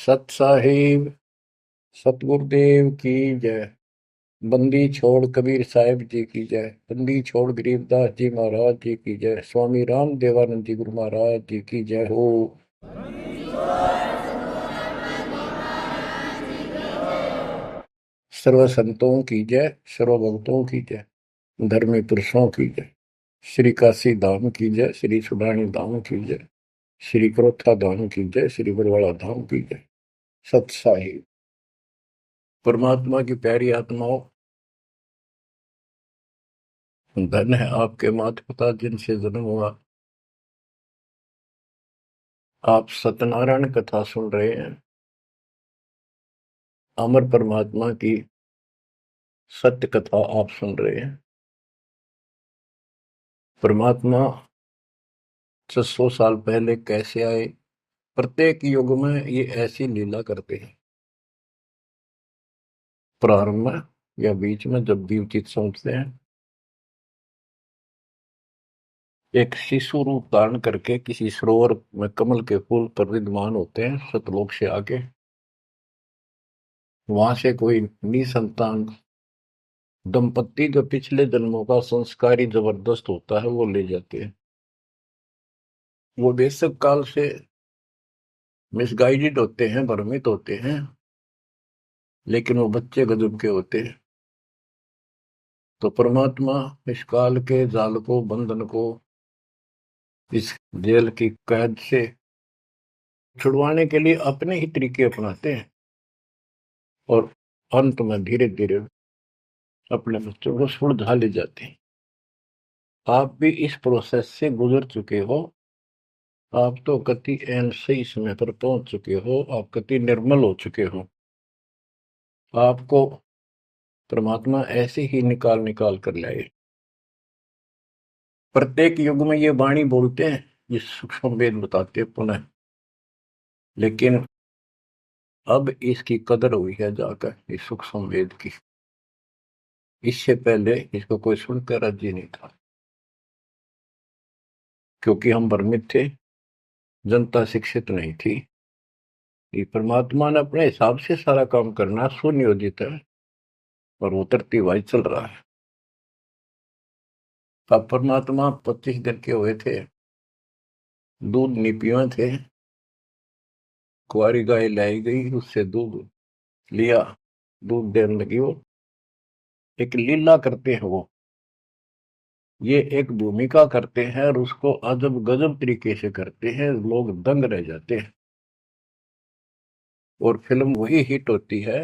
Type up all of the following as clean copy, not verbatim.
सत साहिब सतगुरुदेव की जय। बंदी छोड़ कबीर साहिब जी की जय। बंदी छोड़ गरीबदास जी महाराज जी की जय। स्वामी राम देवानंद जी गुरु महाराज जी की जय हो। सर्व संतों की जय, सर्व भक्तों की जय, धर्मी पुरुषों की जय। श्री काशी धाम की जय, श्री सुडानी धाम की जय, श्री क्रोथा धाम की जय, श्री बरवाड़ा धाम की जय। सत साहिब परमात्मा की प्यारी आत्माओं, धन है आपके माता पिता जिनसे जन्म हुआ। आप सत्यनारायण कथा सुन रहे हैं। अमर परमात्मा की सत्य कथा आप सुन रहे हैं। परमात्मा 600 साल पहले कैसे आए, प्रत्येक युग में ये ऐसी लीला करते हैं। प्रारंभ में या बीच में जब भी उचित समझते हैं, एक शिशु रूप धारण करके किसी सरोवर में कमल के फूल पर विद्यमान होते हैं। सतलोक से आके वहां से कोई निसंतान दंपत्ति जो पिछले जन्मों का संस्कारी जबरदस्त होता है वो ले जाते हैं। वो बेशक काल से मिसगाइडेड होते हैं, भ्रमित होते हैं, लेकिन वो बच्चे गजब के होते हैं। तो परमात्मा इस काल के जाल को, बंधन को, इस जेल की कैद से छुड़वाने के लिए अपने ही तरीके अपनाते हैं और अंत में धीरे धीरे अपने बच्चों को सुलझा ले जाते हैं। आप भी इस प्रोसेस से गुजर चुके हो। आप तो कति एन सही समय पर पहुंच चुके हो। आप कति निर्मल हो चुके हो। आपको परमात्मा ऐसे ही निकाल निकाल कर लाए। प्रत्येक युग में ये वाणी बोलते हैं, ये सूक्ष्म वेद बताते हैं पुनः, लेकिन अब इसकी कदर हुई है जाकर इस सूक्ष्म वेद की। इससे पहले इसको कोई सुनकर राजी नहीं था, क्योंकि हम भ्रमित थे, जनता शिक्षित नहीं थी। ये परमात्मा ने अपने हिसाब से सारा काम करना सुनियोजित है और उतरती हुआ चल रहा है। अब परमात्मा 25 दिन के हुए थे, दूध नहीं पिए थे। कुंवारी गाय लाई गई, उससे दूध लिया, दूध देने लगी। वो एक लीला करते हैं, वो ये एक भूमिका करते हैं और उसको अजब गजब तरीके से करते हैं, लोग दंग रह जाते हैं। और फिल्म वही हिट होती है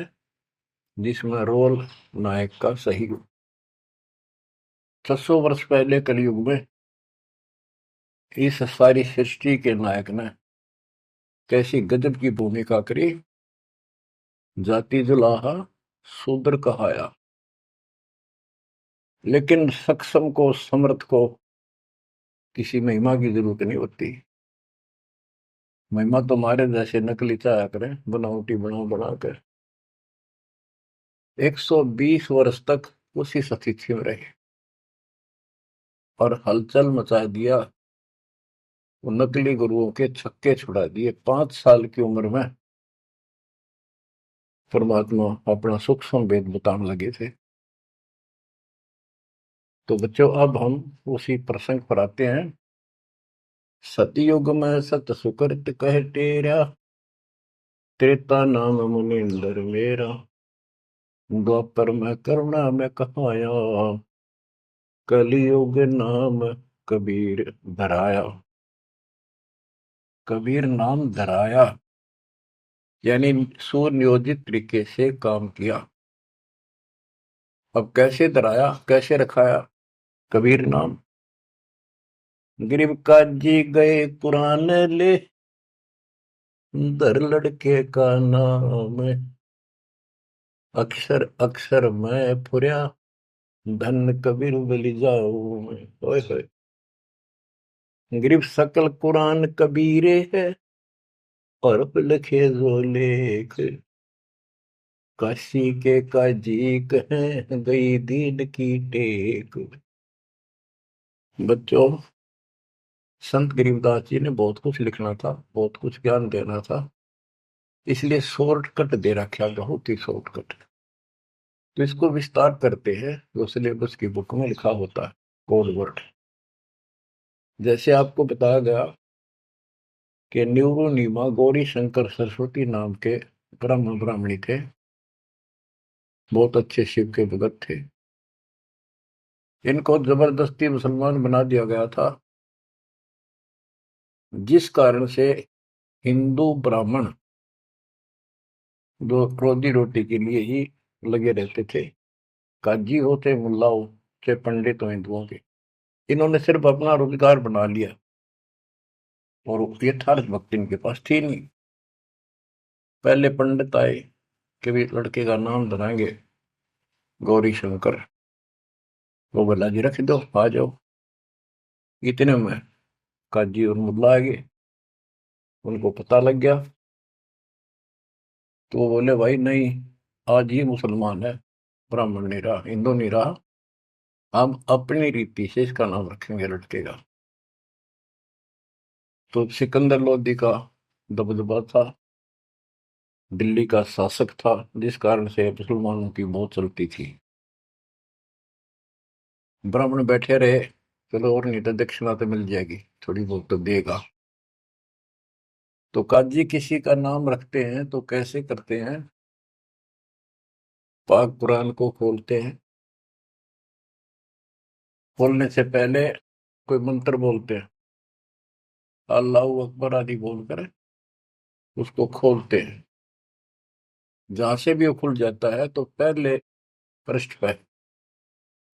जिसमें रोल नायक का सही हो। 600 वर्ष पहले कलयुग में इस सारी सृष्टि के नायक ने कैसी गजब की भूमिका करी। जाति जुलाहा शूद्र कहाया, लेकिन सक्षम को, समर्थ को किसी महिमा की जरूरत नहीं होती। महिमा तो हमारे जैसे नकली चाया करें, बनावटी बनाकर 120 वर्ष तक उसी स्थिति में रहे और हलचल मचा दिया। वो नकली गुरुओं के छक्के छुड़ा दिए। 5 साल की उम्र में परमात्मा अपना सूक्ष्म वेद बताने लगे थे। तो बच्चों, अब हम उसी प्रसंग पर आते हैं। सतयुग में सत सुकृत कह टेरा, त्रेता नाम मुनिंदर मेरा, द्वापर में करुणा में कहाया, कलियुग नाम कबीर धराया। कबीर नाम धराया यानी सुनियोजित तरीके से काम किया। अब कैसे धराया, कैसे रखाया कबीर नाम? गरीब काजी गए कुरान ले, दर लड़के का नाम, अक्षर अक्षर मैं फुर्या, धन कबीर बलि जाऊं मैं। ओए होए, गरीब सकल कुरान कबीरे है, और लिखे जो लेख, काशी के काजी कहें गई दीन की टेक। बच्चों, संत गरीबदास जी ने बहुत कुछ लिखना था, बहुत कुछ ज्ञान देना था, इसलिए शॉर्टकट दे रखा, बहुत ही शॉर्टकट। तो इसको विस्तार करते हैं जो सिलेबस की बुक में लिखा होता है, कोड वर्ड। जैसे आपको बताया गया कि न्यूरोनीमा गौरी शंकर सरस्वती नाम के ब्राह्मणी थे, बहुत अच्छे शिव के भगत थे। इनको जबरदस्ती मुसलमान बना दिया गया था, जिस कारण से हिंदू ब्राह्मण जो रोजी रोटी के लिए ही लगे रहते थे, काजी हो चाहे मुल्ला हो चाहे पंडित हो हिंदुओं के, इन्होंने सिर्फ अपना रोजगार बना लिया और यथार्थ भक्ति इनके पास थी नहीं। पहले पंडित आए कि भी लड़के का नाम धराएंगे गौरी शंकर, वो बोला जी रख दो, आ जाओ। इतने में काजी और मुल्ला आ गए, उनको पता लग गया, तो वो बोले भाई नहीं, आज ही मुसलमान है, ब्राह्मण नहीं रहा, हिंदू नहीं रहा, हम अपनी रीति से इसका नाम रखेंगे लड़के का। तो सिकंदर लोदी का दबदबा था, दिल्ली का शासक था, जिस कारण से मुसलमानों की बहुत चलती थी। ब्राह्मण बैठे रहे, चलो और नहीं तो दक्षिणा तो मिल जाएगी, थोड़ी बहुत तो देगा। तो काजी किसी का नाम रखते हैं तो कैसे करते हैं, पाक कुरान को खोलते हैं, खोलने से पहले कोई मंत्र बोलते हैं, अल्लाह अकबर आदि बोलकर उसको खोलते हैं। जहां से भी वो खुल जाता है तो पहले पृष्ठ पे,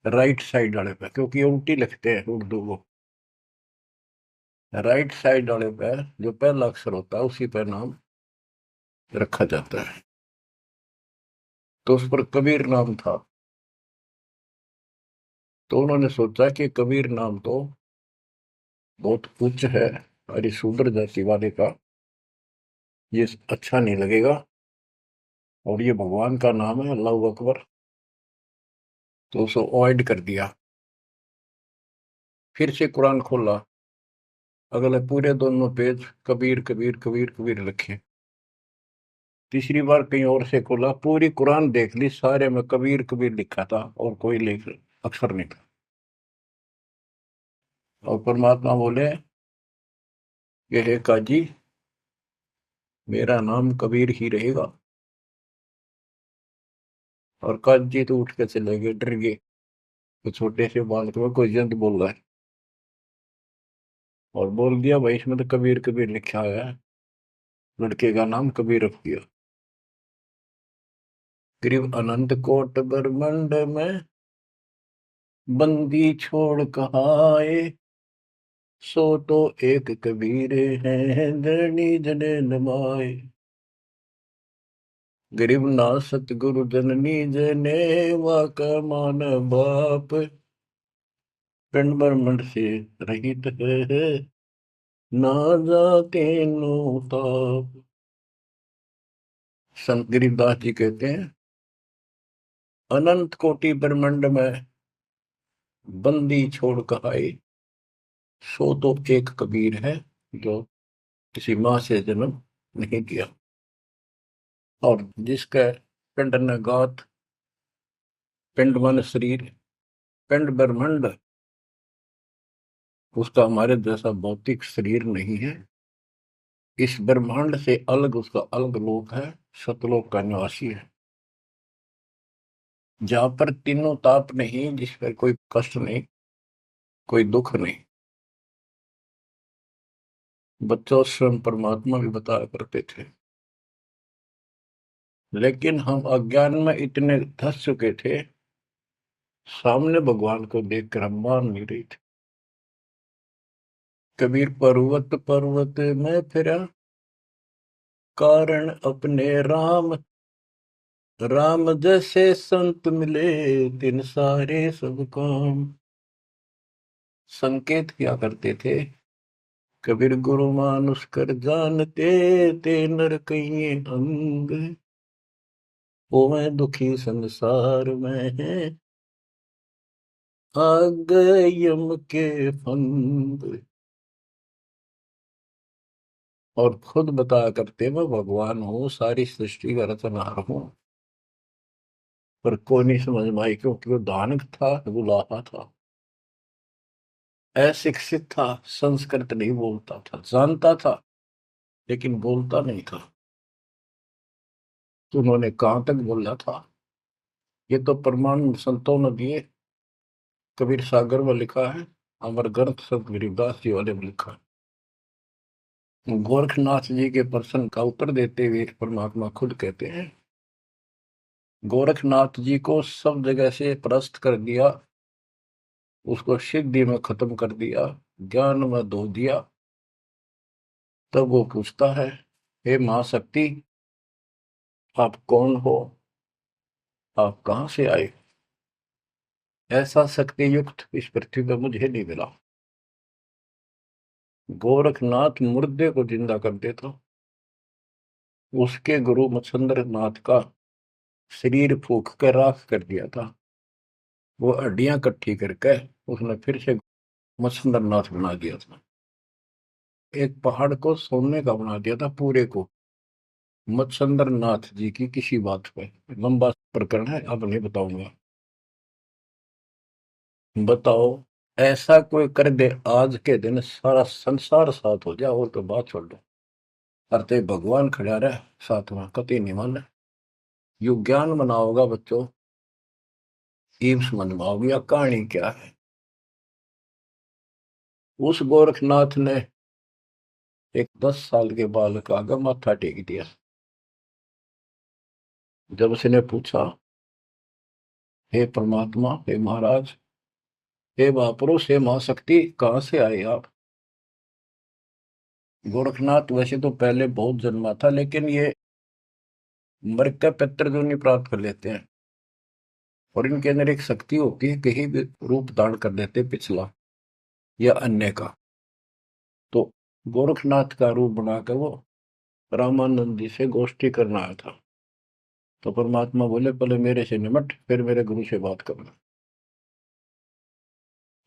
राइट साइड वाले पे, क्योंकि ये उल्टी लिखते हैं उर्दू को, राइट साइड वाले पे जो पहला अक्षर होता है उसी पे नाम रखा जाता है। तो उस पर कबीर नाम था। तो उन्होंने सोचा कि कबीर नाम तो बहुत उच्च है और ये शूद्र जाति वाले का, ये अच्छा नहीं लगेगा, और ये भगवान का नाम है अल्लाह अकबर, तो उसको अवॉइड कर दिया। फिर से कुरान खोला, अगले पूरे दोनों पेज कबीर कबीर कबीर कबीर लिखे। तीसरी बार कहीं और से खोला, पूरी कुरान देख ली, सारे में कबीर कबीर लिखा था और कोई लेख अक्षर नहीं था। और परमात्मा बोले ये है काजी, मेरा नाम कबीर ही रहेगा। और काजी तो उठ के चले गए, डर गए, तो छोटे से बालक में कोई जंत बोल रहा है, और बोल दिया भाई इसमें तो कबीर कबीर लिखा हुआ है, लड़के का नाम कबीर रख दिया। करीब अनंत कोट ब्रह्मंड में बंदी छोड़ कहाए, सो तो एक कबीर है धरणी जने नमाए। गरीब ना सतगुरु जननी जने वाका मान बाप, पिंड ब्रह्मंड से रहित है ना जाते नो ताप। संत गरीबदास जी कहते हैं, अनंत कोटि ब्रह्मंड में बंदी छोड़ कर आए, सो तो एक कबीर है जो किसी माँ से जन्म नहीं किया। और जिसका पिंड न गात, पिंड मन शरीर, पिंड ब्रह्मंड, उसका हमारे जैसा भौतिक शरीर नहीं है, इस ब्रह्मांड से अलग उसका अलग लोक है, सतलोक का निवासी है, जहां पर तीनों ताप नहीं, जिस पर कोई कष्ट नहीं, कोई दुख नहीं। बच्चों स्वयं परमात्मा भी बताया करते थे, लेकिन हम अज्ञान में इतने धस चुके थे, सामने भगवान को देखकर हम मान नहीं रहे थे। कबीर पर्वत पर्वत में फिरा, कारण अपने राम, राम जैसे संत मिले तिन सारे सब काम। संकेत किया करते थे, कबीर गुरु मानुष कर जानते, ते नर कहिए अंग, वो मैं दुखी संसार में है, आ गए यम के फंद। और खुद बताया करते मैं भगवान हूँ, सारी सृष्टि का रचनहार हूँ। पर कोई नहीं समझ में आई, क्योंकि वो दानक था, बुलाहा था, अशिक्षित था, संस्कृत नहीं बोलता था, जानता था लेकिन बोलता नहीं था। तो उन्होंने कहां तक बोला था, ये तो प्रमाण संतों ने दिए। कबीर सागर में लिखा है, अमर ग्रंथ संत गरीबदास जी वाले में लिखा है। गोरखनाथ जी के प्रश्न का उत्तर देते हुए परमात्मा खुद कहते हैं, गोरखनाथ जी को सब जगह से परास्त कर दिया, उसको सिद्धि में खत्म कर दिया, ज्ञान में धो दिया। तब वो पूछता है, हे महाशक्ति, आप कौन हो, आप कहां से आए? ऐसा शक्ति युक्त इस पृथ्वी पर मुझे नहीं मिला। गोरखनाथ मुर्दे को जिंदा कर देता, उसके गुरु मच्छिंद्र नाथ का शरीर फूक कर राख कर दिया था। वो हड्डियां इकट्ठी करके उसने फिर से मच्छिंद्र नाथ बना दिया था। एक पहाड़ को सोने का बना दिया था पूरे को, मच्छिंद्र नाथ जी की किसी बात पे। लंबा प्रकरण है, अब नहीं बताऊंगा। बताओ, ऐसा कोई कर दे आज के दिन सारा संसार साथ हो जाए, और तो बात छोड़ दो। अरे भगवान खड़ा रहे साथ में, कति नहीं माने। यू ज्ञान मनाओगा बच्चों, ईव समझ में आओगी या कहानी क्या है। उस गोरखनाथ ने एक 10 साल के बालक आगे माथा टेक दिया। जब उसने पूछा, हे परमात्मा, हे महाराज, हे महापुरुष, हे महाशक्ति, कहाँ से आए आप? गोरखनाथ वैसे तो पहले बहुत जन्मा था, लेकिन ये मर का पितृ जो नहीं प्राप्त कर लेते हैं, और इनके अंदर एक शक्ति होती है, कहीं भी रूप धारण कर लेते पिछला या अन्य का। तो गोरखनाथ का रूप बनाकर वो रामानंद जी से गोष्ठी करना आया था। तो परमात्मा बोले, पहले मेरे से निमट, फिर मेरे गुरु से बात करना।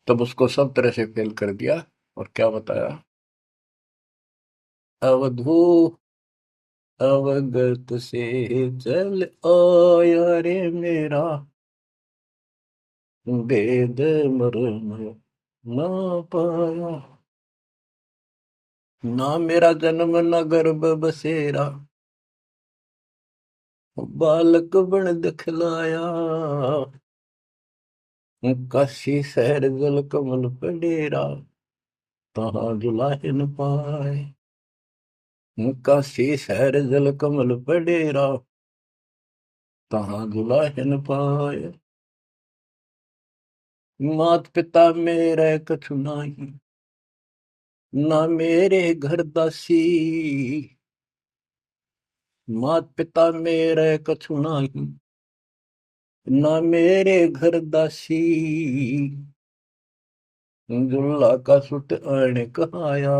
तब उसको सब तरह से फेल कर दिया, और क्या बताया, अवधू अवगत से चल आया रे मेरा, वेद मर्म ना पाया। ना मेरा जन्म न गर्भ बसेरा, बालक बन दिखलाया। काशी शहर जल कमल पे डेरा, तहाँ दुलाहिन पाए। काशी शहर जल कमल पे डेरा, तहाँ दुलाहिन पाए। मात पिता मेरे कछु नाही, ना मेरे घर दासी। मात पिता मेरे कछु नाही, ना मेरे घर दासी। दुल्ला का सुत आने कहाया,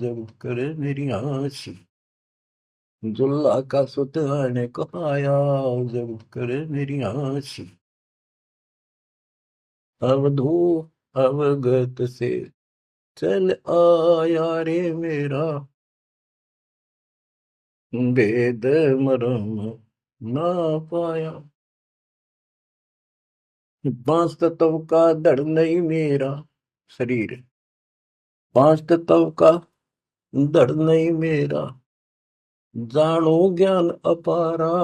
जब करे मेरी आसी। दुल्ला का सुत आने कहाया, जब करे मेरी आसी। अवधू अवगत से चल आया रे मेरा, वेद मरम ना पाया। 5 तत्व का धड़ नहीं मेरा शरीर, 5 तत्व का धड़ नहीं मेरा। जानो ज्ञान अपारा,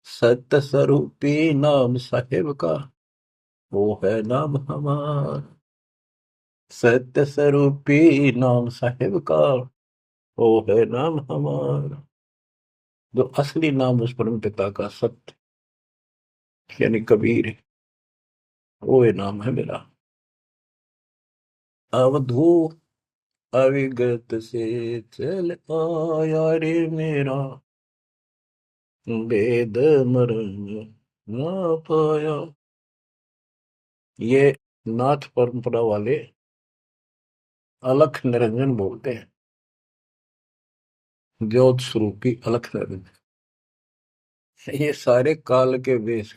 सत्य स्वरूपी नाम साहेब का, वो है नाम हमारा। सत्य स्वरूपी नाम साहेब का, वो है नाम हमारा। जो असली नाम उस परम पिता का सत्य यानी कबीर है, वो ये नाम है मेरा। अवधू अविगत से चल आया रे मेरा, वेद मरण ना पाया। ये नाथ परंपरा वाले अलख निरंजन बोलते हैं, ज्योत स्वरूपी अलख निरंजन। ये सारे काल के वेश,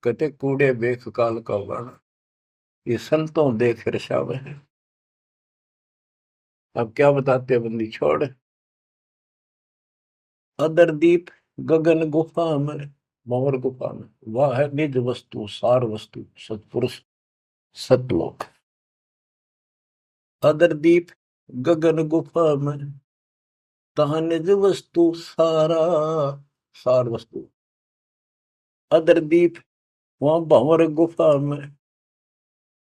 कहते कूड़े बेख काल का वाणा, ये संतों देख रशाव है। अब क्या बताते हैं बंदी छोड़। अदर दीप गगन गुफा में, भंवर गुफा में, वह है निज वस्तु सार वस्तु सतपुरुष सतलोक। अदर दीप गगन गुफा में, तहाँ निज वस्तु सारा सार वस्तु। अदर दीप वहां भंवर गुफा में,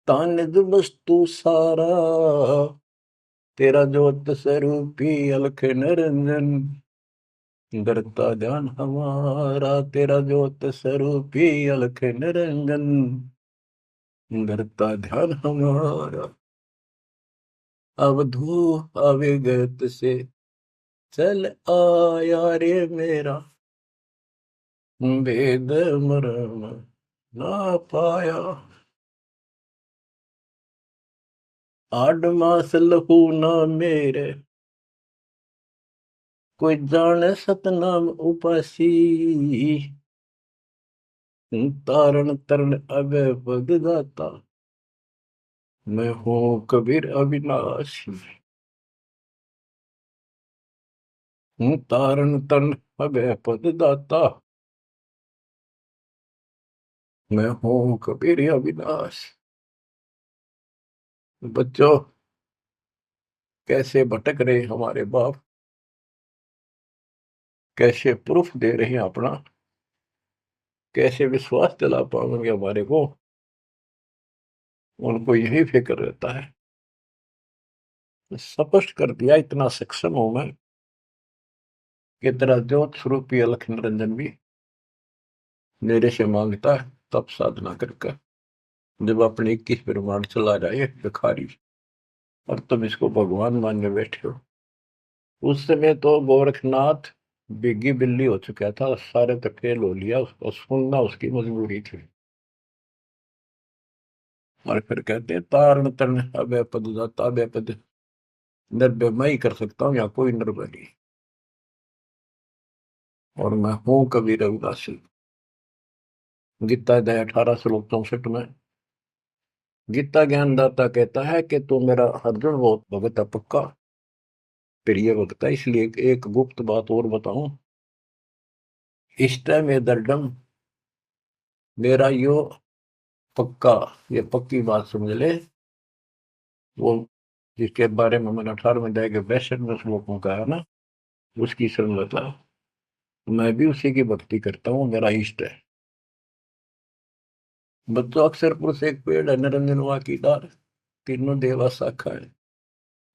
तहाँ निज वस्तु सारा। तेरा ज्योत स्वरूपी अलख निरंजन, करता ध्यान हमारा। तेरा ज्योत स्वरूपी अलख निरंजन, करता ध्यान हमारा। अवधू अविगत से चल आया रे मेरा, वेद मरण ना पाया। आठ मास लहू ना मेरे, कोई जाने सतनाम उपासी। तारण तरण अभय भगदाता, मैं हूँ कबीर अविनाशी। हूँ तारण तरण अभय पददाता, मैं हूँ कबीर अविनाश। बच्चों, कैसे भटक रहे हमारे बाप, कैसे प्रूफ दे रहे हैं अपना, कैसे विश्वास दिला पाएंगे हमारे को। उनको यही फिक्र रहता है। स्पष्ट कर दिया, इतना सक्षम हूं मैं कि तेरा ज्योत स्वरूपी अलख निरंजन भी मेरे से मांगता है तब साधना करके। जब अपने 21 ब्रह्मांड चला जाए भिखारी, और तुम इसको भगवान मानने बैठे हो। उस समय तो गोरखनाथ बिग्गी बिल्ली हो चुका था, सारे तक फेल हो लिया, उसको सुनना उसकी मजबूरी थी। और फिर कहते हैं तारण तरण अभय पद दाता, अभय पद निर्भय मैं ही कर सकता हूँ, या कोई निर्भय नहीं। और मैं हूं कबीर रविदासी। गीता अध्याय 18 श्लोक 64 में गीता ज्ञानदाता कहता है कि तू मेरा अर्जुन बहुत भगत है पक्का, प्रिय भक्त है। इसलिए एक गुप्त बात और बताऊं, इष्ट में दर्डम, मेरा यो पक्का, ये पक्की बात समझ ले। वो जिसके बारे में मैंने 18वें अध्याय के 62वें श्लोक में कहा ना, उसकी संगता मैं भी उसी की भक्ति करता हूँ, मेरा इष्ट है। बच्चों, अक्षर पुरुष एक पेड़ है, निरंजन वा की डार, तीनों देवा शाखा है,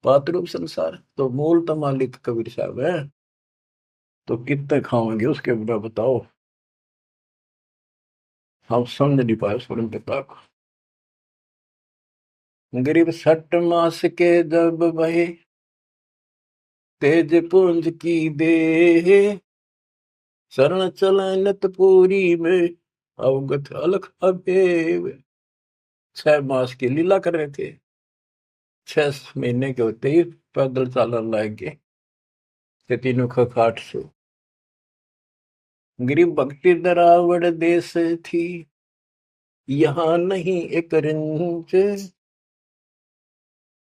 पातरूप संसार। तो मूल तो मालिक कबीर साहब है, तो कितने खाओगे उसके बिना बताओ। हम समझ नहीं पाए स्वयं पिता को। गरीब 60 मास के जब भय, तेज पुंज की दे, शरण चलनत पूरी में, अवगत अलख अबेव। 6 मास की लीला कर रहे थे, 6 महीने के होते ही पैदल चालन लग गए ते तीनों खाट से। गरीब भक्ति दरावड़ देश थी, यहाँ नहीं एक रिंच,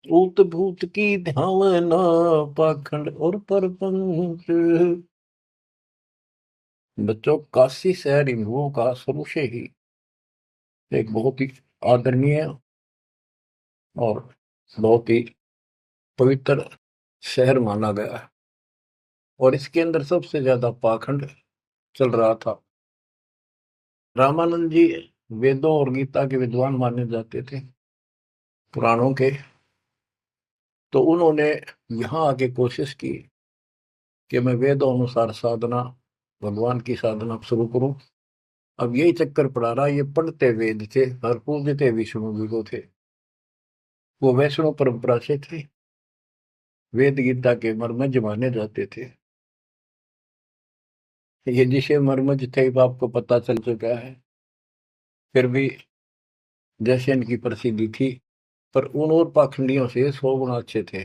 ऊत भूत की ध्यावना, पाखंड और परपंच। बच्चों, काशी शहर हिंदुओं का शुरू से ही एक बहुत ही आदरणीय और बहुत ही पवित्र शहर माना गया है। और इसके अंदर सबसे ज्यादा पाखंड चल रहा था। रामानंद जी वेदों और गीता के विद्वान माने जाते थे, पुराणों के। तो उन्होंने यहाँ आके कोशिश की कि मैं वेदों अनुसार साधना, भगवान की साधना शुरू करूं। अब यही चक्कर पड़ा रहा, ये पढ़ते वेद थे और पूजते विष्णु जी को थे। वो वैष्णव परंपरा से थे, वेद गीता के मर्मज्ञ माने जाते थे। ये जिसे मर्मज्ञ थे वो आपको पता चल चुका है। फिर भी जैसे इनकी प्रसिद्धि थी, पर उन और पाखंडियों से 100 गुना अच्छे थे।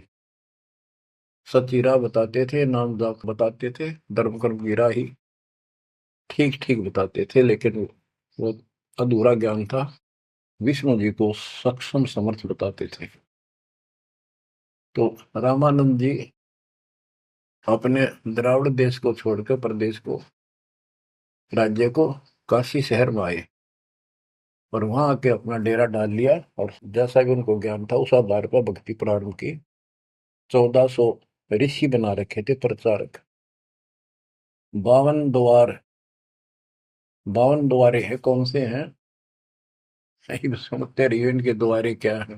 सच्ची राह बताते थे, नाम जाप बताते थे, धर्म कर्म की राह ही ठीक ठीक बताते थे। लेकिन वो अधूरा ज्ञान था, विष्णु जी को सक्षम समर्थ बताते थे। तो रामानंद जी अपने द्राविड़ देश को छोड़कर प्रदेश को, राज्य को, काशी शहर में आए और वहां आके अपना डेरा डाल लिया। और जैसा कि उनको ज्ञान था उस आधार पर भक्ति प्रारंभ की। 1400 ऋषि बना रखे थे प्रचारक। 52 द्वार, 52 द्वारे हैं, कौन से हैं नहीं भी समझते रहिए इनके द्वारे क्या है।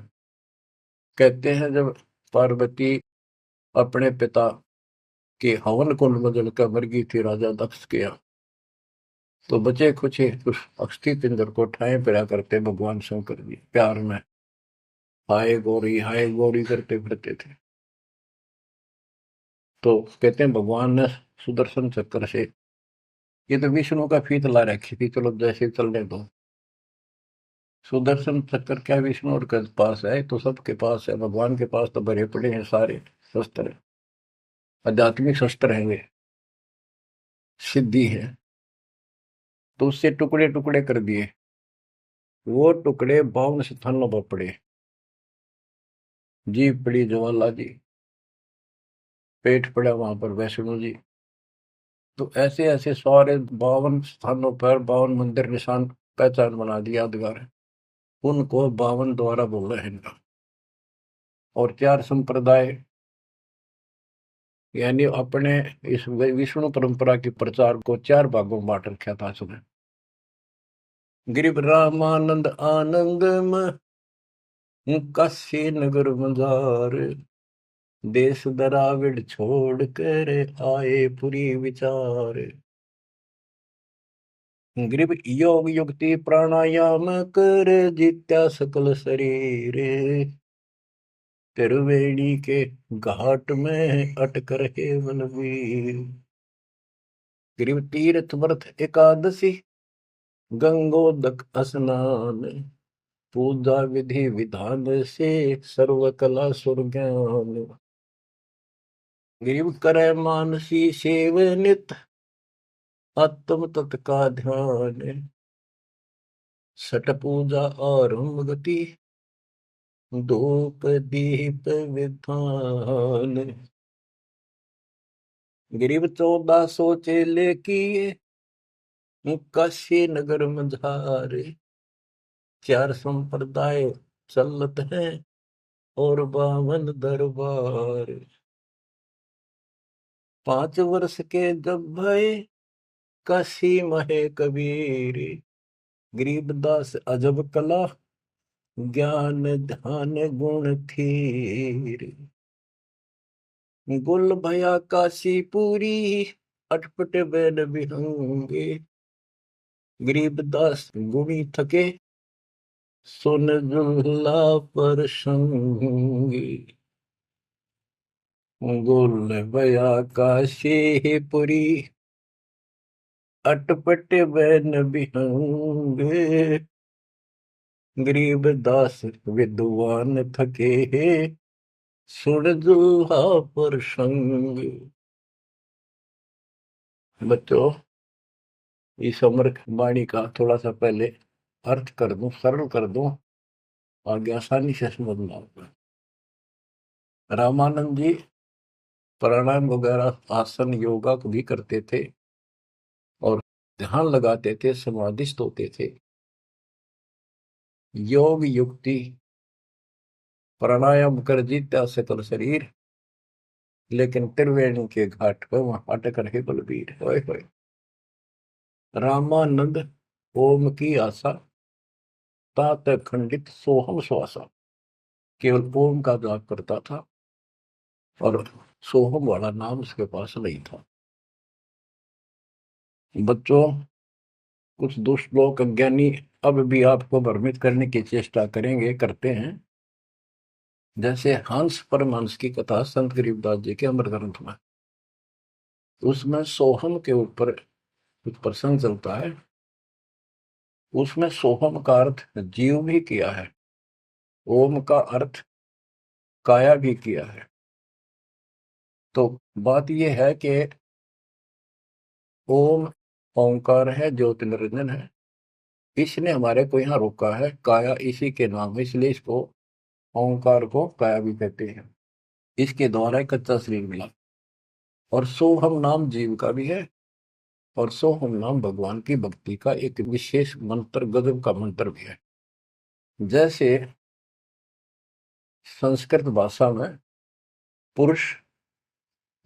कहते हैं जब पार्वती अपने पिता के हवन कुंड में जलकर मर गई थी राजा दक्ष के यहाँ, तो बचे कुछ उस अस्थि पिंजर को ठाए फिरा करते भगवान शंकर जी प्यार में हाय गौरी करते फिरते थे। तो कहते हैं भगवान ने सुदर्शन चक्र से, ये तो विष्णु का फीत ला रखी थी, चलो जैसे चलने दो। सुदर्शन चक्र क्या विष्णु के पास है, तो सबके पास है, भगवान के पास तो भरे पड़े हैं सारे शस्त्र, आध्यात्मिक शस्त्र हैं वे, सिद्धि है। तो उससे टुकड़े टुकड़े कर दिए, वो टुकड़े 52 स्थानों पर पड़े। जीभ पड़ी ज्वाला जी, पेट पड़ा वहां पर वैष्णो जी। तो ऐसे ऐसे सारे 52 स्थानों पर 52 मंदिर निशान पहचान बना दिया यादगार है। उनको 52 द्वारा बोल रहे हैं। और 4 संप्रदाय, यानी अपने इस विष्णु परंपरा के प्रचार को 4 भागों में बांट रखा था उसने। गिरिव रामानंद आनंद काशी नगर मजार, देश दराविड छोड़ कर आए पुरी विचार। ग्रीब योग युक्ति प्राणायाम कर जित्या सकल शरीर, त्रिवेणी के घाट में अटक रहे बलवीर। ग्रीब तीर्थ व्रत एकादशी, गंगोदक स्नान, पूजा विधि विधान से सर्व कला सुर ज्ञान। ग्रीब करे मानसी सेव नित, आत्म तत् का ध्यान, सट पूजा और गति, धूप दीप विधान। गरीब 1400 चेले किए, काशी नगर मझारे, 4 संप्रदाय चलत हैं और 52 दरबार। 5 वर्ष के जब भय काशी महे कबीर, गरीबदास अजब कला ज्ञान ध्यान गुण थीर। गुल भया काशी पूरी, अटपट बैन बिहंगे, गरीबदास गुणी थके सुन जुल्ला पर संगी। गुल भया काशी पुरी, अटपट बैन बिहंगे, गरीबदास विद्वान थके सुन जुल्हा पर संग। बच्चों, इस अमर वाणी का थोड़ा सा पहले अर्थ कर दूं, सरल कर दूं, आगे आसानी से समझना होगा। रामानंद जी प्राणायाम वगैरह आसन योगा को भी करते थे और ध्यान लगाते थे, समाधिस्थ होते थे। योग युक्ति प्राणायाम कर जीता सकल शरीर, लेकिन त्रिवेणी के घाट पर वहां अटक रहे बलबीर। होए होए। रामानंद ओम की आशा, तात खंडित सोहम श्वासा, केवल ओम का जाप करता था और सोहम वाला नाम उसके पास नहीं था। बच्चों, कुछ दुष्ट लोग अज्ञानी अब भी आपको भ्रमित करने की चेष्टा करेंगे, करते हैं। जैसे हंस परमहंस की कथा संत गरीबदास जी के अमर ग्रंथ में, उसमें सोहम के ऊपर कुछ प्रसंग चलता है। उसमें सोहम का अर्थ जीव भी किया है, ओम का अर्थ काया भी किया है। तो बात यह है कि ओम ओंकार है, ज्योति निरंजन है। इसने हमारे को यहाँ रोका है, काया इसी के नाम है, इसलिए इसको ओंकार को काया भी कहते हैं। इसके द्वारा एक कच्चा शरीर मिला। और सोहम नाम जीव का भी है, और सोहम नाम भगवान की भक्ति का एक विशेष मंत्र, गजब का मंत्र भी है। जैसे संस्कृत भाषा में पुरुष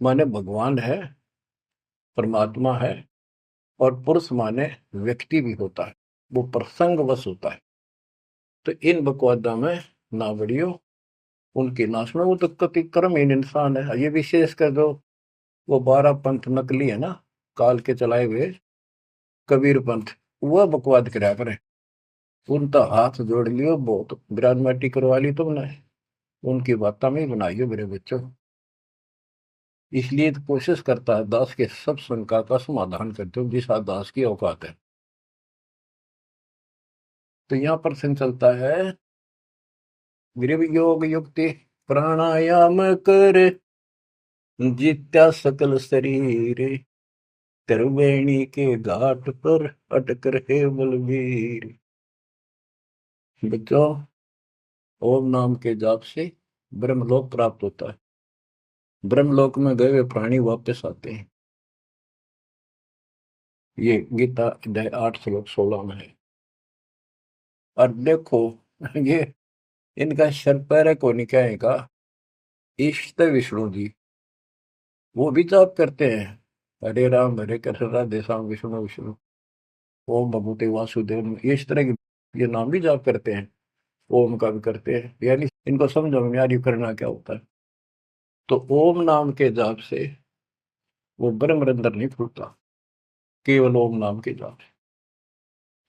माने भगवान है, परमात्मा है, और पुरुष माने व्यक्ति भी होता है, वो प्रसंगवश होता है। तो इन बकवादा में ना बढ़ियो उनकी नाश में, वो तो कति कर्महीन इंसान है। ये विशेष कर जो वो 12 पंथ नकली है ना, काल के चलाए हुए कबीर पंथ, वह बकवाद करा करे। उनका हाथ जोड़ लियो, बहुत ग्रानमेटी करवा ली तुमने, उनकी बात में ही बनाइयो मेरे बच्चों। इसलिए तो कोशिश करता है दास के सब शंका का समाधान करते हो जिस दास की औकात है। तो यहाँ पर प्रश्न चलता है, गृह योग युक्ति प्राणायाम कर जित्या सकल शरीर, त्रिवेणी के घाट पर अटक रहे बलवीर। बच्चों, ओम नाम के जाप से ब्रह्मलोक प्राप्त होता है। ब्रह्मलोक में गए हुए प्राणी वापस आते हैं। ये गीता अध्याय 8 श्लोक 16 में है। और देखो, ये इनका शर पैर है कोनी क्या का इष्ट विष्णु जी, वो भी जाप करते हैं, हरे राम हरे कृष्ण राधे श्याम विष्णु विष्णु ओम भगवते वासुदेव, ये इस तरह के ये नाम भी जाप करते हैं, ओम का भी करते हैं। यानी इनको समझो में यार ये करना क्या होता है। तो ओम नाम के जाप से वो ब्रह्म रंध्र नहीं खुलता, केवल ओम नाम के जाप से।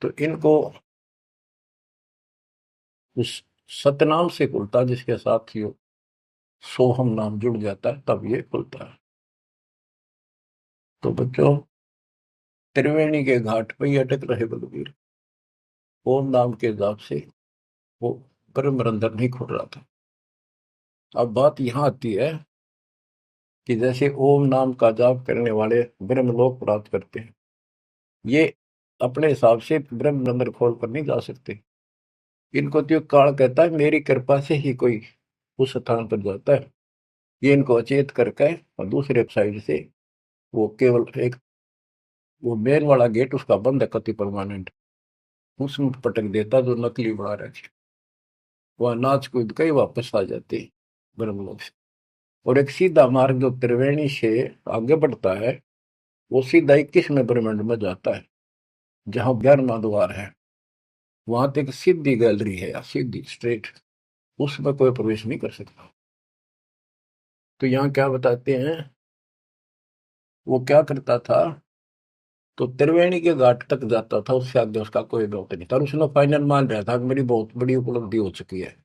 तो इनको उस सतनाम से खुलता, जिसके साथ ही सोहम नाम जुड़ जाता है, तब ये खुलता है। तो बच्चों, त्रिवेणी के घाट पर ही अटक रहे बलवीर, ओम नाम के जाप से वो ब्रह्म रंध्र नहीं खुल रहा था। अब बात यहां आती है कि जैसे ओम नाम का जाप करने वाले ब्रह्मलोक प्राप्त करते हैं, ये अपने हिसाब से ब्रह्म रंध्र खोल कर नहीं जा सकते। इनको तो काल कहता है मेरी कृपा से ही कोई उस स्थान पर जाता है। ये इनको अचेत करके और दूसरे साइड से वो केवल एक वो मेन वाला गेट उसका बंद है कति परमानेंट, उसमें पटक देता जो नकली बना रखे, वह नाच कूद के ही वापस आ जाते ब्रह्मलोक से। और एक सीधा मार्ग जो त्रिवेणी से आगे बढ़ता है, वो सीधा 21वें ब्रह्मांड में जाता है, जहां 11वां द्वार है। वहां तक सीधी गैलरी है, या सीधी स्ट्रेट, उसमें कोई प्रवेश नहीं कर सकता। तो यहाँ क्या बताते हैं, वो क्या करता था, तो त्रिवेणी के घाट तक जाता था, उससे आगे उसका कोई दौत नहीं था। और उसने फाइनल मान रहा था कि मेरी बहुत बड़ी उपलब्धि हो चुकी है।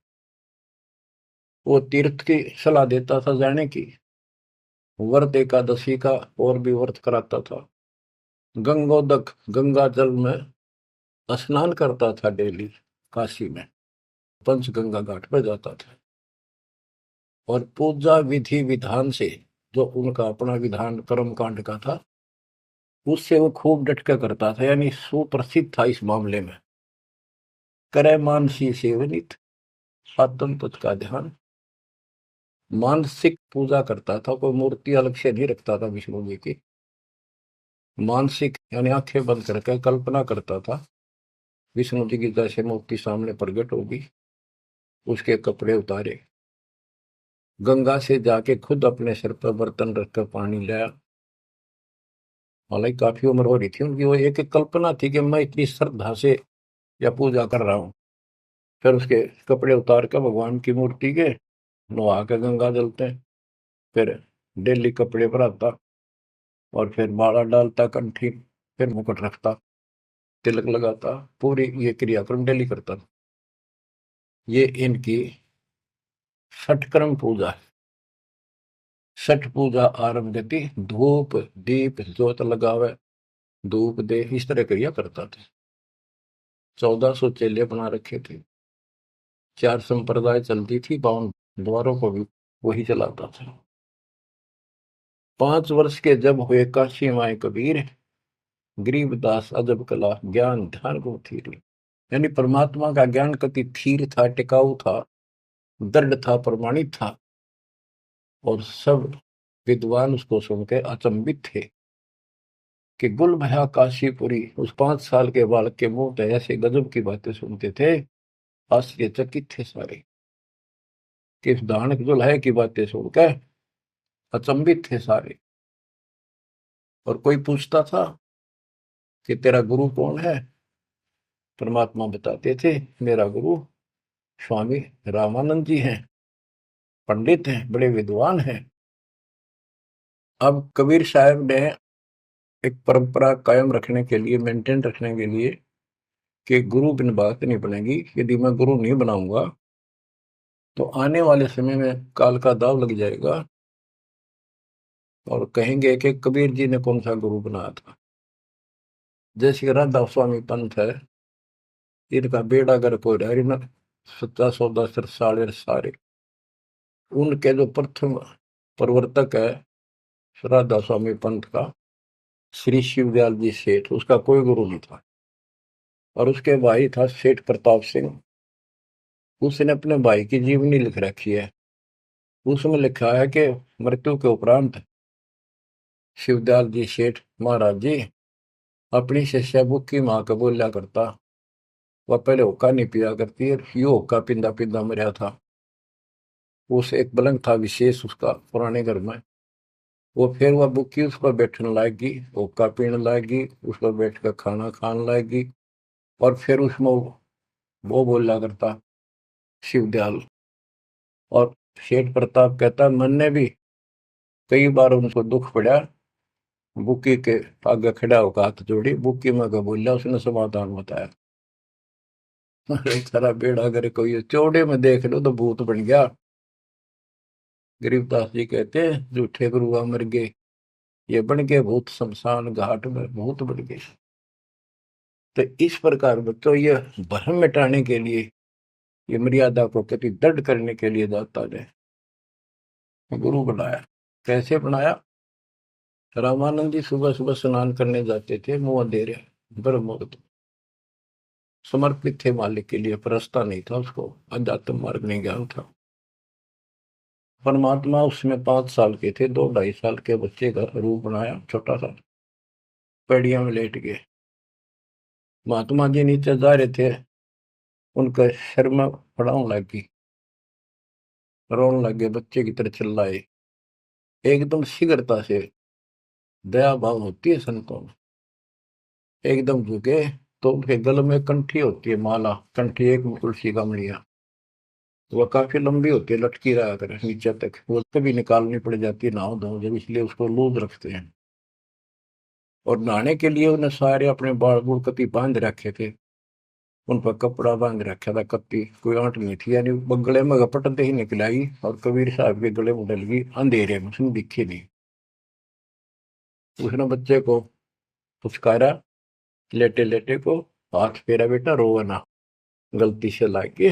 वो तीर्थ की सलाह देता था जाने की, व्रत एकादशी का और भी व्रत कराता था, गंगोदक गंगा जल में स्नान करता था डेली, काशी में पंचगंगा घाट पर जाता था। और पूजा विधि विधान से, जो उनका अपना विधान कर्म कांड का था, उससे वो खूब डटका करता था, यानी सुप्रसिद्ध था इस मामले में। करे मानसी सेवनित आत्म तुझ का ध्यान, मानसिक पूजा करता था, कोई मूर्ति अलग से नहीं रखता था विष्णु जी की। मानसिक यानी आंखें बंद करके कल्पना करता था विष्णु जी की जैसे मूर्ति सामने प्रकट होगी, उसके कपड़े उतारे, गंगा से जाके खुद अपने सिर पर बर्तन रखकर पानी लाया। हालांकि काफी उम्र हो रही थी उनकी, वो एक एक कल्पना थी कि मैं इतनी श्रद्धा से या पूजा कर रहा हूँ। फिर उसके कपड़े उतार कर भगवान की मूर्ति के नहा के गंगा जलते हैं, फिर डेली कपड़े पर आता, और फिर माला डालता कंठी, फिर मुकुट रखता, तिलक लगाता, पूरी ये क्रियाक्रम डेली करता। ये इनकी षटक्रम पूजा है। छठ पूजा आरंभ गति धूप दीप ज्योत लगावे, धूप दे, इस तरह क्रिया करता था। 1400 चेले बना रखे थे, 4 संप्रदाय चलती थी, 52 द्वारों को भी वही चलाता था। 5 वर्ष के जब हुए काशी माए कबीर, गरीबदास अजब कला ज्ञान ध्यान को थीर। यानी परमात्मा का ज्ञान कति थीर था, टिकाऊ था, दृढ़ था, प्रमाणित था। और सब विद्वान उसको सुन के अचंभित थे कि गुल भया काशीपुरी। उस 5 साल के बालक के मुंह पे ऐसे गजब की बातें सुनते थे, आश्चर्यचकित थे सारे कि इस दानक दुल्हे की बातें सुनकर अचंभित थे सारे। और कोई पूछता था कि तेरा गुरु कौन है? परमात्मा बताते थे, मेरा गुरु स्वामी रामानंद जी हैं, पंडित हैं, बड़े विद्वान हैं। अब कबीर साहब ने एक परंपरा कायम रखने के लिए, मेंटेन रखने के लिए, कि गुरु बिन बात नहीं बनेगी। यदि मैं गुरु नहीं बनाऊंगा तो आने वाले समय में काल का दाव लग जाएगा और कहेंगे कि कबीर जी ने कौन सा गुरु बनाया था। जैसे राधा स्वामी पंथ है, इनका बेड़ा गर्क हो रहा है, इन 1710 साले सारे। उनके जो प्रथम प्रवर्तक है राधा स्वामी पंथ का, श्री शिवदयाल जी सेठ, उसका कोई गुरु नहीं था। और उसके भाई था सेठ प्रताप सिंह, उसने अपने भाई की जीवनी लिख रखी है। उसमें लिखा है कि मृत्यु के उपरांत शिवदयाल जी सेठ महाराज जी अपनी शिष्या बुक्की माँ को बोलिया करता। वह पहले हुक्का नहीं पिया करती, यो हुक्का पिंदा पिंदा मरा था। उस एक पलंग था विशेष उसका पुराने घर में, वो फिर वह बुक्की उस पर बैठने लाएगी, हुक्का पीने लाएगी, उस पर बैठ कर खाना खाने लाएगी। और फिर उसमें वो बोला करता शिवदयाल। और सेठ प्रताप कहता, मन ने भी कई बार उनको दुख पड़ा, बुक्की के आगे खड़ा होकर हाथ जोड़ी, बुक्की में का बोला, उसने समाधान बताया। अरे तेरा बेड़ा अगर कोई चौड़े में देख लो तो भूत बन गया। गरीबदास जी कहते हैं, झूठे गुरुआ मर गए, ये बन गए भूत, शमशान घाट में भूत बन गए। तो इस प्रकार बच्चों, ये भ्रम मिटाने के लिए, ये मर्यादा को कति दृढ़ करने के लिए दाता ने गुरु बनाया। कैसे बनाया? रामानंद जी सुबह सुबह स्नान करने जाते थे, मुंह अंधेरे, ब्रह्म मुहूर्त, समर्पित थे मालिक के लिए, परस्ता नहीं था उसको, अध्यात्म मार्ग नहीं ज्ञान था। परमात्मा उसमें 5 साल के थे, 2 ढाई साल के बच्चे का रूप बनाया, छोटा सा, पेड़िया में लेट गए। महात्मा जी नीचे जा रहे थे, उनका सिर में पड़ाव लगी, रोने लगे, बच्चे की तरह चिल्लाए। एकदम शीघ्रता से, दया भाव होती है संतों में, एकदम झुके। तो उनके गले में कंठी होती है, माला कंठी, एक तुलसी का मणिया, वह काफी लंबी होती है, लटकी रहा कर नीचे तक, वो कभी निकालनी पड़ जाती है नहाओ धो जब, इसलिए उसको लूज रखते हैं। और नहाने के लिए उन्हें सारे अपने बाल बूढ़ कति बांध रखे थे, उन पर कपड़ा बांध रखा था, कत्ती कोई आंट नहीं थी, यानी गले में घपटते ही निकल आई और कबीर साहब के गले में डल गई अंधेरे में, उसने दिखी नहीं। उसने बच्चे को पुचकारा, लेटे लेटे को, हाथ फेरा, बेटा रोवा ना, गलती से लाके,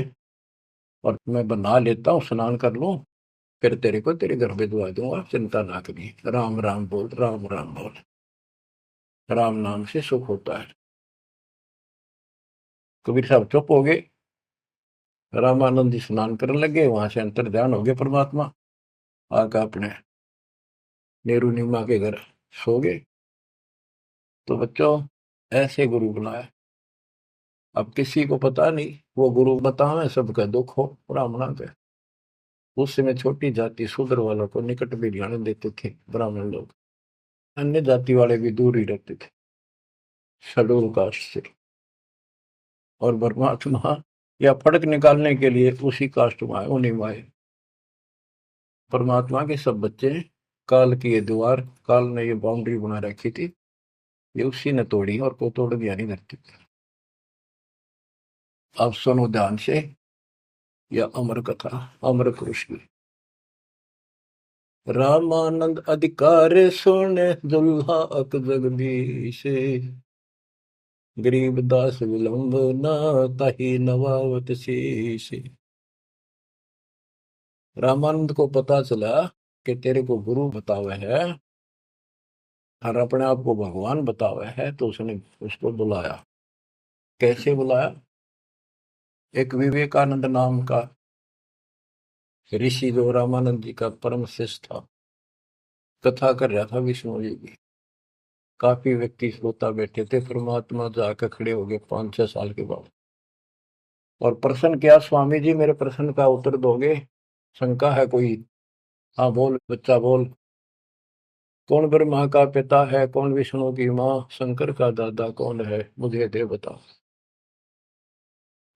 और मैं बना लेता हूँ, स्नान कर लूं, फिर तेरे को तेरे घर भिजवा दूंगा, चिंता ना करी, राम राम बोल, राम राम बोल, राम नाम से सुख होता है। कबीर साहब चुप हो गए। रामानंद जी स्नान करने लगे, वहां से अंतर ध्यान हो गए परमात्मा, आकर अपने नेहरू नीमा के घर सो गए। तो बच्चों, ऐसे गुरु बुलाए। अब किसी को पता नहीं, वो गुरु बतावे सबका दुख हो, ब्राह्मणा के। उस समय छोटी जाति शूद्र वालों को निकट भी जाने देते थे ब्राह्मण लोग, अन्य जाति वाले भी दूर ही रहते थे शेड्यूल कास्ट से। और परमात्मा या फर्क निकालने के लिए उसी कास्ट में आए, उन्हीं में आए। परमात्मा के सब बच्चे, काल की ये दीवार, काल ने ये बाउंड्री बना रखी थी, ये उसी ने तोड़ी और को तोड़ दिया नहीं धरती। अब सुनो ध्यान से, यह अमर कथा, अमर पुरुष की। रामानंद अधिकार सोने दुल्हा अक जगदीश, गरीबदास विलंब न ताही नवावत शीश। रामानंद को पता चला कि तेरे को गुरु बतावे है और अपने आप को भगवान बतावे है, तो उसने उसको बुलाया। कैसे बुलाया? एक विवेकानंद नाम का ऋषि जो रामानंद जी का परम शिष्य था, कथा कर रहा था विष्णु जी की। काफी व्यक्ति श्रोता बैठे थे। परमात्मा जाकर खड़े हो गए 5-6 साल के बाद और प्रश्न किया, स्वामी जी मेरे प्रश्न का उत्तर दोगे? शंका है कोई? हाँ बोल बच्चा बोल। कौन ब्रह्मा का पिता है, कौन विष्णु की माँ, शंकर का दादा कौन है, मुझे दे बता।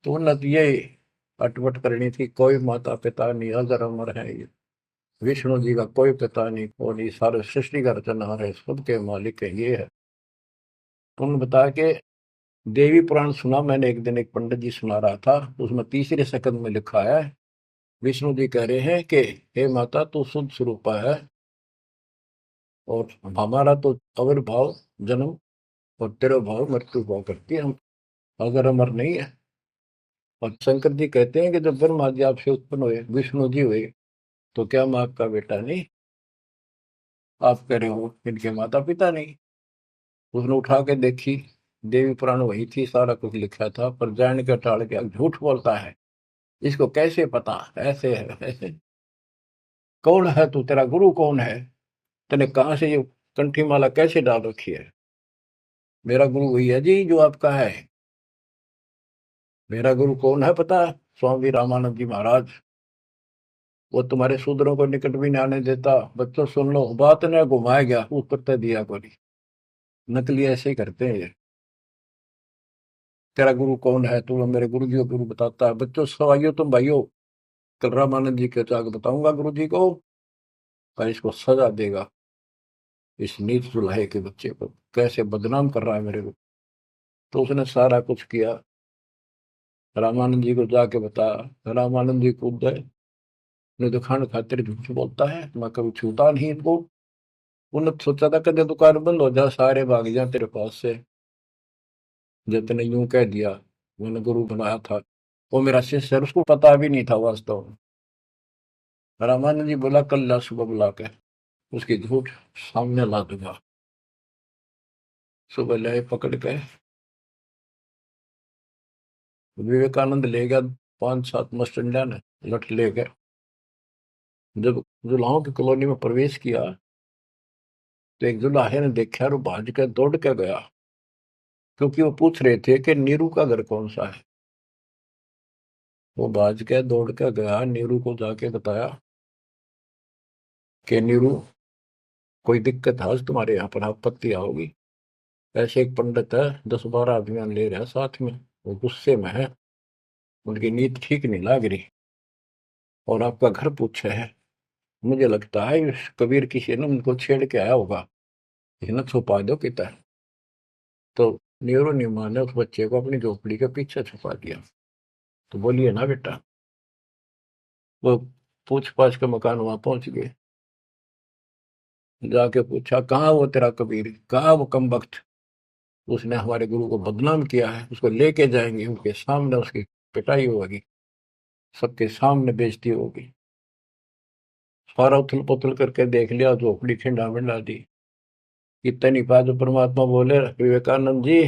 तो उन्नत ये अटपट करनी थी, कोई माता पिता नहीं, अजर अमर है ये। विष्णु जी का कोई पिता नहीं, और ये सारे सृष्टि का रचनहार है, सबके मालिक है, ये है। तो उन्होंने बताया कि देवी पुराण सुना मैंने एक दिन, एक पंडित जी सुना रहा था, उसमें तीसरे सकंद में लिखा है, विष्णु जी कह रहे हैं कि हे माता तू शुद्ध स्वरूपा है, और हमारा तो आविर्भाव जन्म और तेरा भाव मृत्यु भाव करती है, हम अगर अमर नहीं है। और शंकर जी कहते हैं कि जब ब्रह्मा जी आपसे उत्पन्न हुए, विष्णु जी हुए, तो क्या मैं आपका बेटा नहीं? आप कह रहे हो इनके माता पिता नहीं। उसने उठा के देखी, देवी पुराण वही थी, सारा कुछ लिखा था, पर जान के टाल के झूठ बोलता है, इसको कैसे पता, ऐसे है ऐसे। कौन है तू, तेरा गुरु कौन है, तूने कहाँ से ये कंठी माला कैसे डाल रखी है? मेरा गुरु वही है जी जो आपका है। मेरा गुरु कौन है पता है? स्वामी रामानंद जी महाराज। वो तुम्हारे शूद्रों को निकट भी नहीं आने देता। बच्चों सुन लो, बात ने घुमाया गया, उत्तर तो दिया कोई। नकली ऐसे ही करते हैं ये। तेरा गुरु कौन है, तू मेरे गुरु जी को गुरु बताता है। बच्चों सवाइयो तुम भाइयों, कल रामानंद जी के जाकर बताऊंगा गुरु जी को, पर इसको सजा देगा, इस नीच जुलाहे के बच्चे को कैसे बदनाम कर रहा है मेरे को। तो उसने सारा कुछ किया, रामानंद जी को जाके बताया। रामानंद जी कूद गए, नहीं तो खान खातिर झूठ बोलता है, मैं कभी छूता नहीं इनको। उन्होंने सोचा था कदे दुकान बंद हो जा, सारे भाग जा तेरे पास से। जितने यूं कह दिया, मैंने गुरु बनाया था, वो मेरा शिष्य है, उसको पता भी नहीं था वास्तव में। रामानंद जी बोला कल ला सुबह बुला के, उसकी झूठ सामने ला दूंगा। सुबह लाए पकड़ के, विवेकानंद ले गया 5-7 मस्टंडा ने लठ ले गए। जब जुलाहों की कॉलोनी में प्रवेश किया, तो एक जुलाहे ने देखा और वो भाज के दौड़ के गया, क्योंकि वो पूछ रहे थे कि नीरू का घर कौन सा है। वो भाज के दौड़ के गया, नीरू को जाके बताया कि नीरू कोई दिक्कत है आज तुम्हारे यहाँ पर, आपत्ति आओगी। ऐसे एक पंडित है, 10-12 अभियान ले रहा है साथ में, वो गुस्से में है, उनकी नीयत ठीक नहीं लग रही, और आपका घर पूछे है। मुझे लगता है इस कबीर किसी ने उनको छेड़ के आया होगा, इसने छुपा दो किता है। तो नीरू नीमा ने उस बच्चे को अपनी झोपड़ी के पीछे छुपा दिया। तो बोलिए ना बेटा, वो पूछ पाछ के मकान वहां पहुंच गए। जाके पूछा कहाँ वो तेरा कबीर, कहाँ वो कम वक्त, उसने हमारे गुरु को बदनाम किया है, उसको लेके जाएंगे, उनके सामने उसकी पिटाई होगी, सबके सामने बेइज्जती होगी। सारा उथल पुथल करके देख लिया, झोपड़ी खिंडा मिंडा दी। इतनी बात जो परमात्मा बोले, विवेकानंद जी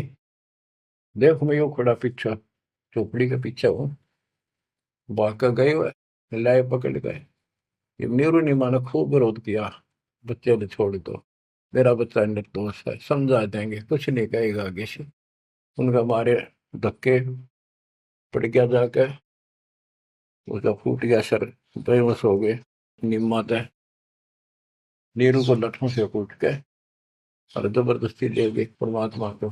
देखो मैं यूं खड़ा पीछे, झोपड़ी के पीछे हूँ। भाग गए हुए, लाए पकड़ गए। ये नीरू नीमा ने खूब विरोध किया, बच्चे ने छोड़ दो, मेरा बच्चा निर्दोष है, समझा देंगे, कुछ नहीं कहेगा आगे से। उनका मारे धक्के, पड़ गया जाके, उसका फूट गया सर, बेहोश हो गए। निम्मा तय नीरू को लठों से कूट के और जबरदस्ती ले गए परमात्मा को।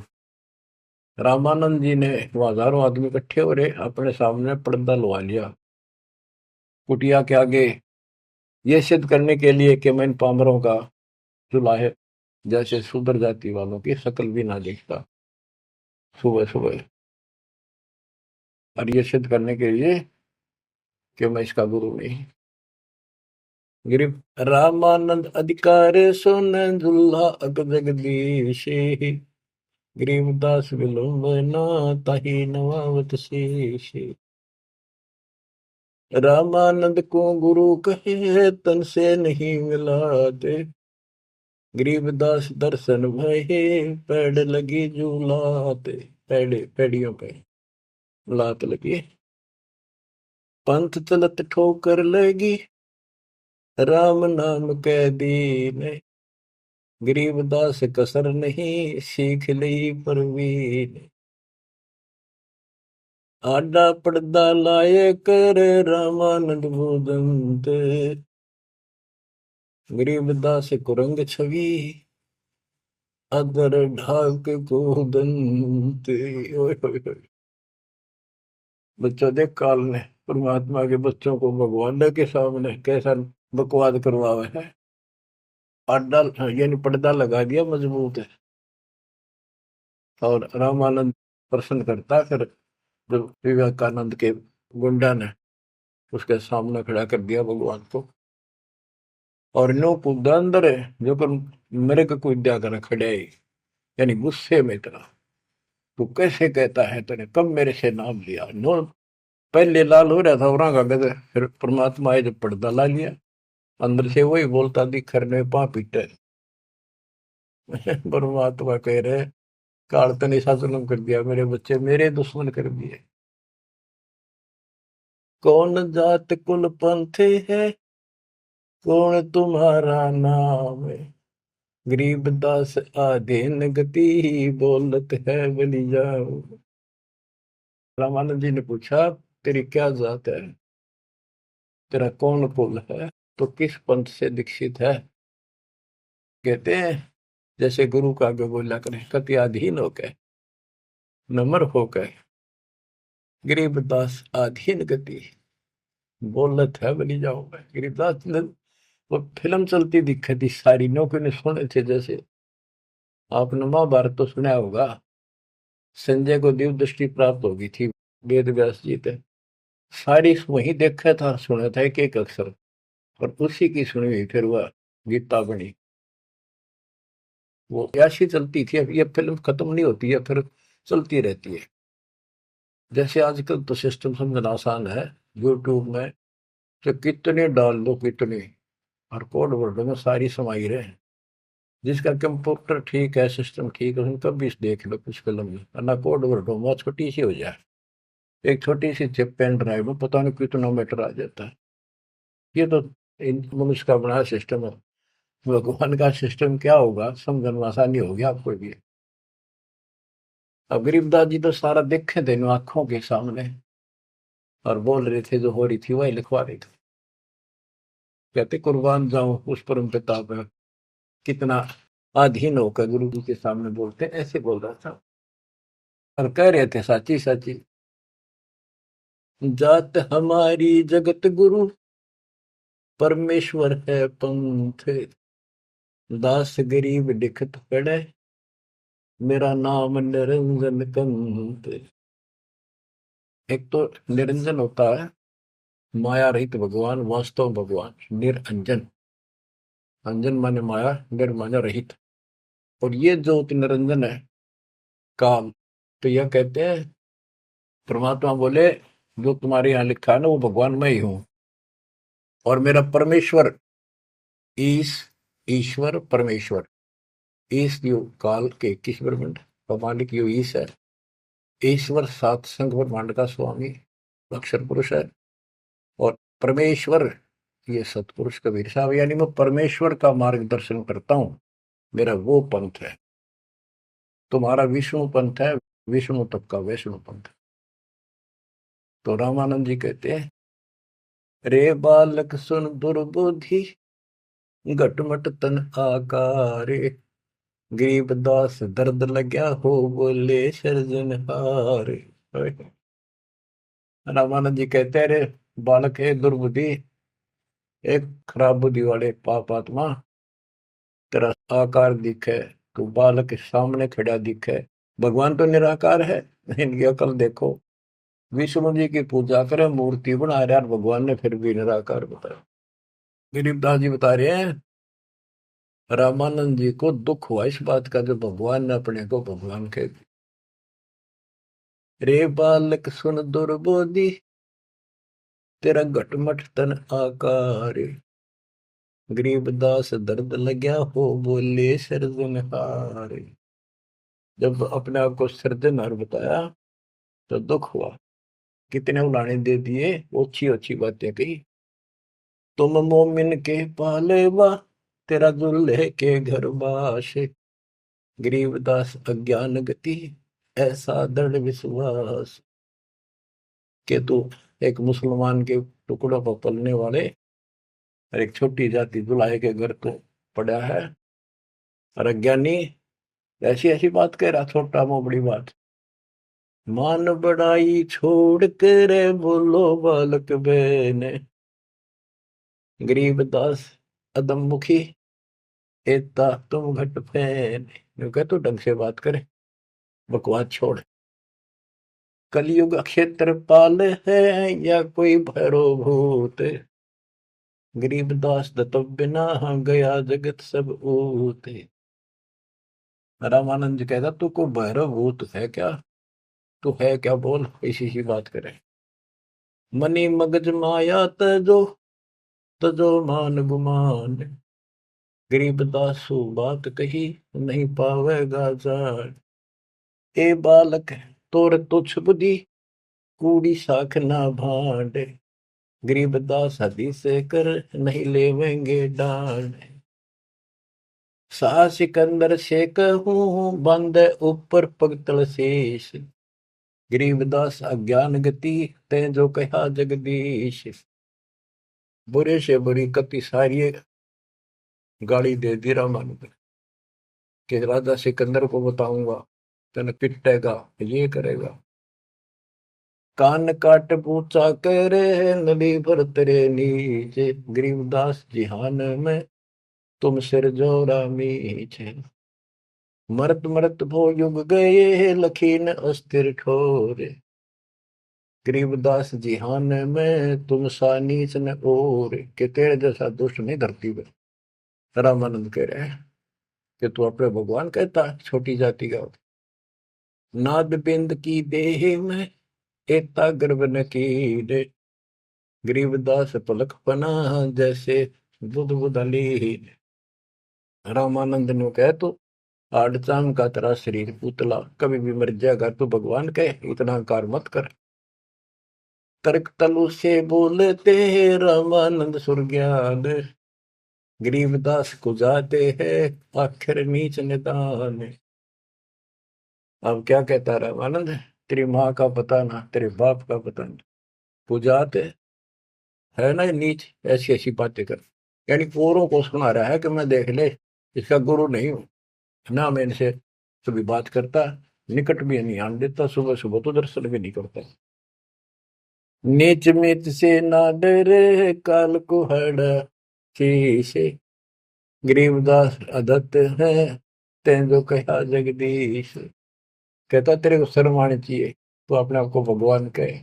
रामानंद जी ने, वो हजारों आदमी इकट्ठे हो रहे, अपने सामने पर्दा लगा लिया कुटिया के आगे, ये सिद्ध करने के लिए कि मैं इन पामरों का जुलाहे जैसे शूद्र जाति वालों की शक्ल भी ना देखता। सुबह सुबह, और ये सिद्ध करने के लिए कि मैं इसका गुरु नहीं। गिरिव रामानंद अधिकार सुन झुल्ला अग जगदीश, गरीबदास विलंबना ताहि नवावत शेष। रामानंद को गुरु कहे तन से नहीं मिलाते, गरीबदास दर्शन भये पैड़ लगी झूलाते। पैड़े पैड़ियों पे लात लगी। पंथ चलत ठोकर लगी, राम नाम कै दीन। गरीबदास कसर नहीं, सीख ली परवीन। आडा पड़दा लाए कर, रामानंद भूदंत। गरीबदास कुरंग छवि, अदर ढाक को दंत। ओए होए होए। बच्चों देख काल ने परमात्मा के बच्चों को भगवान के सामने कैसा बकवाद करवावे है। आडा यानी पर्दा लगा दिया मजबूत है। और रामानंद प्रश्न करता, फिर जब विवेकानंद के गुंडा ने उसके सामने खड़ा कर दिया भगवान को, और नो कूदा अंदर है जो कर मेरे को कोई दिया कर खड़े ही, यानी गुस्से में इतना। तू कैसे कहता है, तेने कब मेरे से नाम लिया। नो पहले लाल हो रहा था और का गद, फिर परमात्मा आए जब पर्दा ला लिया, अंदर से वही बोलता दिख रहे पा पीटे। परमात्मा कह रहे काल तने ऐसा जुल्म कर दिया, मेरे बच्चे मेरे दुश्मन कर दिए। कौन जात कुल पंथ है, कौन तुम्हारा नाम है। गरीबदास आधीन गति, बोलत है बलि जाओ। रामानंद जी ने पूछा तेरी क्या जात है, तेरा कौन कुल है, तो किस पंथ से दीक्षित है। कहते हैं जैसे गुरु का आगे बोला करें, कति अधीन होकर, नम्र होकर, गरीबदास आधीन गति, बोलत है बलि जाओ। गरीबदास ने वो फिल्म चलती दिखी थी सारी, नौकरी ने सुने थे। जैसे आपने महाभारत तो सुना होगा, संजय को दिव्य दृष्टि प्राप्त होगी थी वेद व्यास जी थे, सारी वही देखा था सुना था एक एक अक्षर, और उसी की सुनी हुई फिर वह गीता बनी। वो ऐसी चलती थी, अब ये फिल्म खत्म नहीं होती है, फिर चलती रहती है। जैसे आजकल तो सिस्टम समझना आसान है, यूट्यूब में तो कितने डाल दो कितने, और कोड वर्ड में सारी समाई रहे। जिसका कंप्यूटर ठीक है, सिस्टम ठीक है, उनका भी देख लो कुछ फिल्म में, वरना कोड वर्ड में छोटी सी हो जाए, एक छोटी सी चिप पेन ड्राइव में पता नहीं कितना मैटर आ जाता है। ये तो मनुष्य का बना सिस्टम है। भगवान का सिस्टम क्या होगा समझने में आसानी होगी आपको भी। अब गरीबदास जी तो सारा देखे थे आंखों के सामने, और बोल रहे थे जो हो रही थी वही लिखवा रहे थे। कहते कुर्बान जाऊं उस परम पिता पर, कितना अधीन होकर गुरु जी के सामने बोलते, ऐसे बोल रहा था। और कह रहे थे साची साची, जात हमारी जगत गुरु, परमेश्वर है पंथ। दास गरीब दिखत पड़े, मेरा नाम निरंजन कंत। एक तो निरंजन होता है माया रहित भगवान, वास्तव भगवान निरंजन। अंजन माने माया, निर माने रहित। और ये जो निरंजन है काल, तो यह कहते हैं परमात्मा बोले जो तुम्हारे यहाँ लिखा है ना वो भगवान मैं ही हूं, और मेरा परमेश्वर ईश, ईश्वर परमेश्वर, ईश यो काल के 21 ब्रह्मांड का मालिक यो ईश है। ईश्वर सात संघ ब्रह्मांड का स्वामी अक्षर पुरुष है, और परमेश्वर ये सतपुरुष कबीर साहब, यानी मैं परमेश्वर का मार्गदर्शन करता हूं, मेरा वो पंथ है। तुम्हारा विष्णु पंथ है, विष्णु तक का वैष्णु पंथ। तो रामानंद जी कहते हैं, रे बालक सुन दुर्बुद्धि, घटमट तन आकारे। गरीबदास दर्द लग्या हो, बोले सृजनहार। रामानंद जी कहते हैं, रे बालक है दुर्बुद्धि, एक खराब बुद्धि वाले पाप आत्मा, तेरा आकार दिखे, तू बालक के सामने खड़ा दिखे। भगवान तो निराकार है, इनकी अकल देखो। विष्णु जी की पूजा करे, मूर्ति बना रहे, और भगवान ने फिर भी निराकार बताया। गरीबदास जी बता रहे हैं रामानंद जी को दुख हुआ इस बात का, जो भगवान ने अपने को भगवान कह दिया। रे बालक सुन दुर्बोधि, तेरा घटमट तन आकार। गरीबदास दर्द लग्या हो, बोले सृजनहार। जब अपने आप को सृजनहार बताया तो दुख हुआ, कितने उलाने दे दिए, अच्छी अच्छी बातें कही। तुम मोमिन के पालेवा, तेरा दुल्हे के घर बाश। गरीबदास अज्ञान गति, ऐसा दृढ़ विश्वास। के तू एक मुसलमान के टुकड़ों पर पलने वाले और एक छोटी जाति दुल्हे के घर तो पड़ा है, और अज्ञानी ऐसी ऐसी बात कह रहा, छोटा मुंह बड़ी बात। मान बड़ाई छोड़ कर बोलो बालक बहने, गरीबदास अदम मुखी, एता तुम घट फैन। कह तू ढंग से बात करे, बकवास छोड़। कलयुग क्षेत्रपाल है या कोई भैरो भूत, गरीबदास दत्त बिना गया जगत सब ऊत। रामानंद जी कहता तू को भैरव भूत है क्या, तू है क्या बोल, इसी सी बात करे। मनी मगज माया तजो मान गुमान, गरीबदासु बात कही नहीं पावेगा जान। ए बालक तोर तुच्छ बुद्धि, कूड़ी साख ना भांड, गरीबदास हदी से कर नहीं लेवेंगे डांड। सा सिकंदर से कहूं बंद ऊपर पगतल शीश, गरीबदास अज्ञान गति ते जो कहा जगदीश। बुरे से बुरी कति सारी गाली दे दी रामानुज कि राजा सिकंदर को बताऊंगा, तेन पिटेगा, ये करेगा। कान काट पूछा करे नली भर तेरे नीचे, गरीबदास जिहान में तुम सिर जोरा मीचे। मरत मरत भो युग गए लखीन अस्थिर ठोरे, गरीबदास जिहान में तुम सा नीच न और। के तेरे जैसा दुष्ट नहीं धरती पे। रामानंद कह रहे हैं कि तू अपने भगवान कहता छोटी जाति का। नाद बिंद की देह में एता गर्भ न कीरे, गरीबदास पलक पना जैसे बुध बुदली। रामानंद ने कह तो आड़चाम का तेरा शरीर पुतला, कभी भी मर जाएगा, तू भगवान कहे, इतना अहंकार मत कर। तर्क तलु से बोलते हैं रामानंद सुरज्ञान, गरीबदास को जाते हैं आखिर नीच निदान। अब क्या कहता रामानंद, तेरी माँ का पता ना, तेरे बाप का पता ना, पुजाते है ना नीच, ऐसी ऐसी बातें कर। यानी औरों को सुना रहा है कि मैं देख ले इसका गुरु नहीं हूं ना, मैं इनसे कभी बात करता, निकट भी नहीं आने देता, सुबह सुबह तो दर्शन भी नहीं करता। नीच मित से ना डरे काल को हड़ा शीशे, गरीबदास अदत्त है तें जो कहा जगदीश। कहता तेरे को शर्म आनी चाहिए, तो अपने आप को भगवान कहे।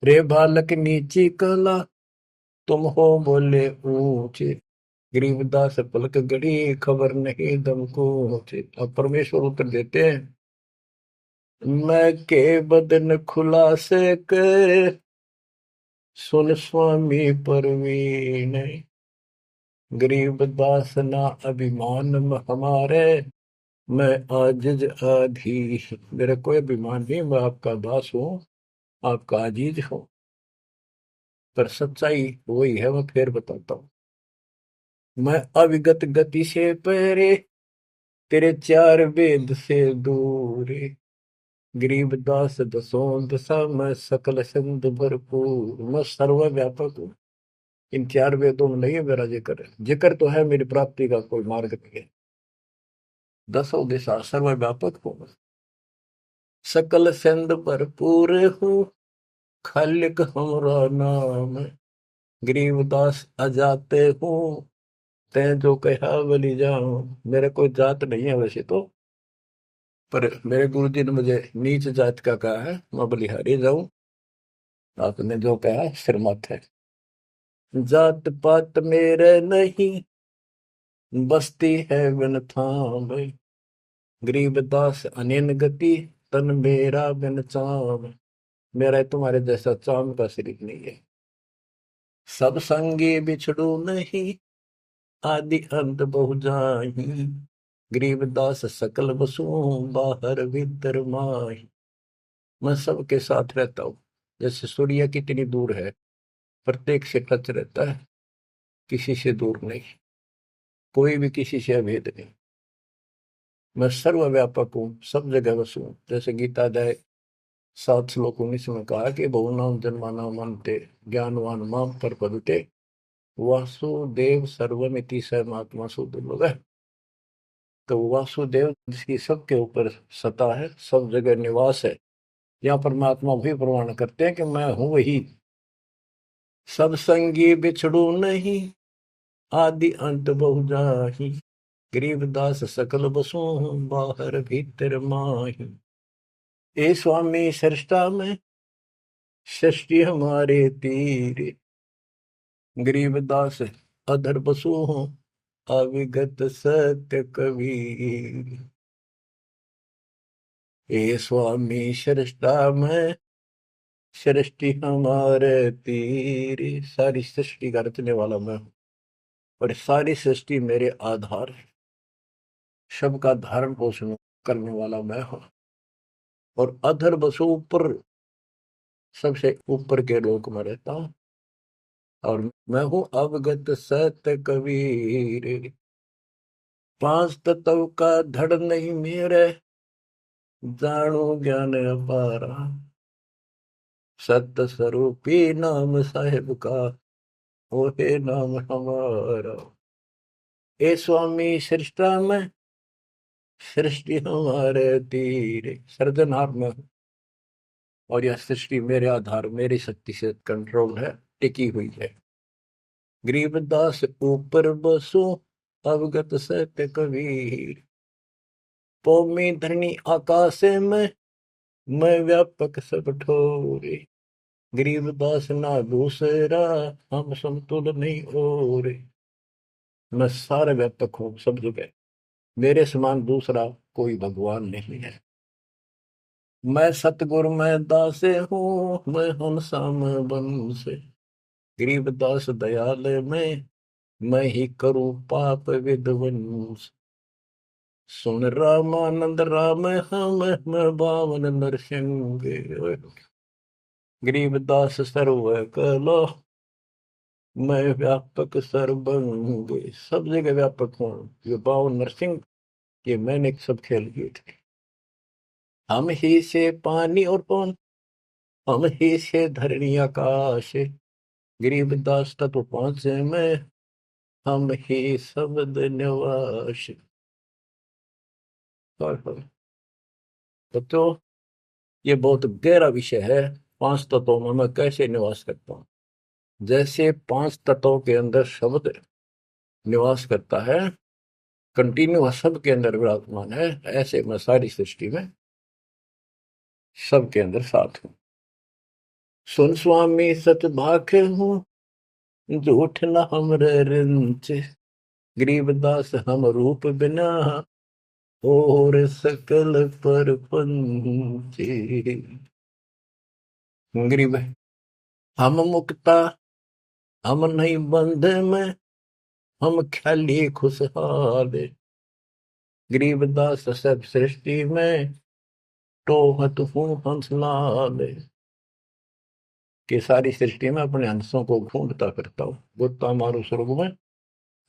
रे बालक नीची कला तुम हो बोले ऊंचे, गरीबदास पलक गड़ी खबर नहीं दम को। अब परमेश्वर उत्तर देते हैं, मैं के बदन खुलासे कर सुन स्वामी परवीन, गरीबदास ना अभिमान हमारे, मैं आजिज आधी। मेरा कोई अभिमान नहीं, मैं आपका दास हूँ, आपका आजीज हूँ। पर सच्चाई वही है, मैं फिर बताता हूँ। मैं अविगत गति से पहरे, तेरे चार वेद से दूर, गरीबदास दसों दशा मैं सकल संत भरपूर। मैं सर्वव्यापक हूँ, इन चार वेदों में नहीं है मेरा जिक्र, जिक्र तो है मेरी प्राप्ति का कोई मार्ग नहीं है। दसों दिशा सर्वव्यापक हूँ, सकल संत भरपूर हूँ, खालिक हमरा नाम, गरीबदास अजाते हूँ तैं जो कहा बलि जाऊं। मेरे कोई जात नहीं है वैसे तो, पर मेरे गुरु जी ने मुझे नीच जात का कहा है, मैं बलिहारी जाऊं, आपने जो कहा सिर माथे। जात पात मेरे नहीं, बस्ती है बिन थाम, गरीबदास अनिन गति तन मेरा बिन चाम। मेरा तुम्हारे जैसा चाम का शरीर नहीं है। सब संगी बिछड़ू नहीं, आदि अंत बहु जाही, गरीबदास सकल बसु बाहर भीतर माही। मैं सबके साथ रहता हूँ। जैसे सूर्य कितनी दूर है, प्रत्येक से टच रहता है, किसी से दूर नहीं, कोई भी किसी से अभेद नहीं। मैं सर्वव्यापक हूँ, सब जगह वसु हूँ। जैसे गीता अध्याय 7 श्लोक 19 में कहा कि बहुनाम जन्मानाम अन्ते ज्ञानवान माम प्रपद्यते वासुदेव सर्वमिति सर्वात्मा सुदुर्लभ है। तो वासुदेव जिसकी सबके ऊपर सत्ता है, सब जगह निवास है, यहाँ परमात्मा भी प्रमाण करते हैं कि मैं हूं वही। सब संगी बिछड़ू नहीं, आदि अंत बहु जाही, गरीबदास सकल बसु, बाहर भीतर माही। ए स्वामी सृष्टा में, सृष्टि हमारे तीर, गरीबदास अधर बसु हूँ, अविगत सत्य कबीर। ए स्वामी सृष्टा में, सृष्टि हमारे तीर। सारी सृष्टि का रचने वाला मैं हूँ, और सारी सृष्टि मेरे आधार है। सबका धारण पोषण करने वाला मैं हूँ, और अधर बसु ऊपर, सबसे ऊपर के लोक में रहता हूँ। और मैं हूँ अवगत सत्य कबीर। पांच तत्व का धड़ नहीं मेरे, जानो ज्ञान अपारा, सत्य स्वरूपी नाम साहेब का, वो है नाम हमारा। ए स्वामी सृष्टा में, सृष्टि हमारे तीर। सृजनहार में हूँ, और यह सृष्टि मेरे आधार, मेरी शक्ति से कंट्रोल है, टिकी हुई है। गरीबदास ऊपर बसो, अवगत सत्य कबीर। पौमी धरनी आकाश में, मैं व्यापक सब ठोरे। गरीबदास ना दूसरा, हम समतुल नहीं और। मैं सारे व्यापक हूँ सब जगह, मेरे समान दूसरा कोई भगवान नहीं है। मैं सतगुरु मैं दासे हूँ, मैं हंसाम बन से। गरीबदास दयाल मैं ही करूँ पाप विध्वंस। सुन रामानंद राम हम, मैं बावन नरसिंह। गरीबदास सर्व कलो, मैं व्यापक सर्वंग। सब जगह व्यापक हूँ। ये बावन नरसिंह, ये मैंने सब खेल किए थे। हम ही से पानी और पवन, हम ही से धरणी आकाश। गरीबदास तत्व पांच में, हम ही शब्द निवास। तो ये बहुत गहरा विषय है। पांच तत्वों में मैं कैसे निवास करता हूँ। जैसे पांच तत्वों के अंदर शब्द निवास करता है, कंटिन्यू सबके अंदर विराजमान है, ऐसे मैं सारी सृष्टि में सबके अंदर साथ हूँ। सुन स्वामी सच भाख हूँ, झूठ न हमरे रिंच। गरीबदास हम रूप बिना, और सकल पर पंचे। गरीब हम मुक्ता, हम नहीं बंध में, हम ख्याली खुशहाल। गरीबदास सब सृष्टि में, टोहत हूँ हंसलाल। कि सारी सृष्टि में अपने हंसों को ढूंढता फिरता हूँ। गुप्ता मारू स्वर्ग में,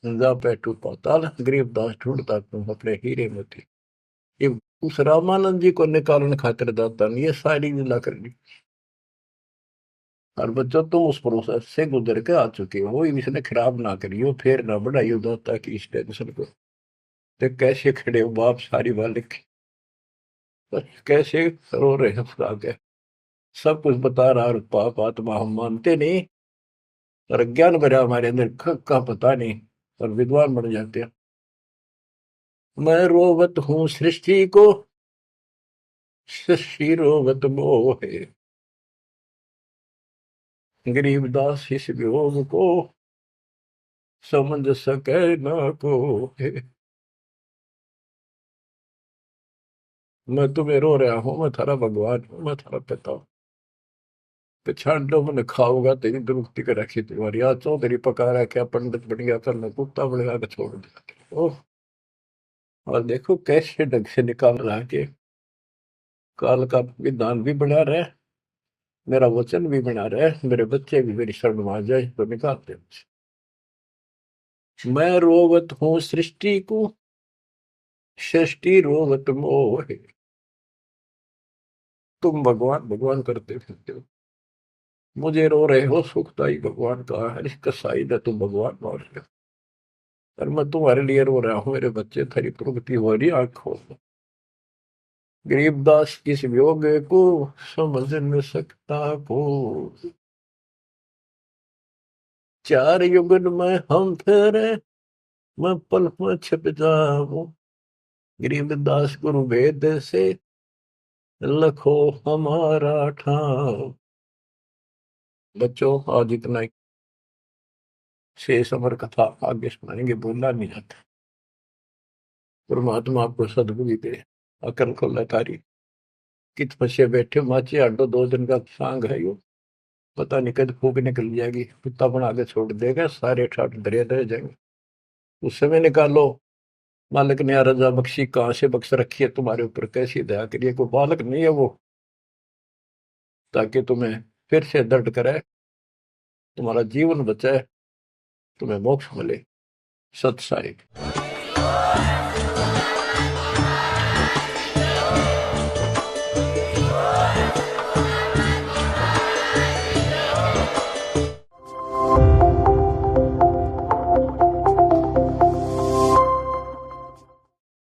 जा बैठू पाताल। गरीबदास ढूंढता तुम अपने हीरे मोती। ये उस रामानंद जी को निकालने खातिर दाता ने ये सारी लीला कर ली। और बच्चों तुम उस प्रोसेस से गुजर के आ चुके हो, इसने खराब ना करियो, फिर ना बढ़ाइयो दाता की इस टेंशन को। तो कैसे खड़े हो बाप सारी बालिक, कैसे रो रहे हो खुदा के। सब कुछ बता रहा, और पाप आत्मा हम मानते नहीं, और ज्ञान भरा हमारे अंदर का पता नहीं, और विद्वान बन जाते हैं। मैं रोवत हूँ सृष्टि को, सृष्टि रोवत मोहे। गरीबदास इस वियोग को, समझ सके ना को। मैं तुम्हें रो रहा हूँ, मैं थारा भगवान हूँ, मैं थारा पिता हूँ। पिछाड़ लो मैंने खाऊंगा तेरी दुरुक्ति कर रखी तुम्हारी। आज चौधरी पका रहा क्या, पंडित बन गया, कल मैं कुत्ता बन गया, छोड़ दिया। ओह, और देखो कैसे ढंग से निकाल रहा है कि काल का विधान भी बना रहे, मेरा वचन भी बना रहे, मेरे बच्चे भी मेरी शरण में आ जाए तो निकालते मुझे। मैं रोवत हूँ सृष्टि को, सृष्टि रोवत मोहे। तुम भगवान भगवान करते फिरते हो, मुझे रो रहे हो सुखदाई भगवान का है, इसका साई ने तुम भगवान मान रहे हो, और मैं तुम्हारे लिए रो रहा हूँ, मेरे बच्चे थारी प्रगति हो रही, आंख खोल दो। गरीबदास किस वियोग को समझ न सकता को, चार युगन में हम फेरे, मैं पल में छिप जाऊं। गरीबदास गुरु वेद से लखो हमारा ठाव। बच्चों आज इतना ही, शेष अमर कथा आगे सुनाएंगे, बोलना नहीं जाता। परमात्मा आपको सदबुद्धि दे, अकल को लतारी। कित फंसे बैठे माचे आडो, 2 दिन का सांग है यो, पता नहीं कद फूक निकल जाएगी, कुत्ता बना के छोड़ देगा, सारे ठाट दरिया रह जाएंगे। उस समय निकालो, मालिक ने रजा बख्शी, कहां से बख्श रखी है तुम्हारे ऊपर, कैसी दया करिए, कोई बालक नहीं है वो, ताकि तुम्हें फिर से दर्द करे, तुम्हारा जीवन बचाए, तुम्हें मोक्ष मिले। सत साई।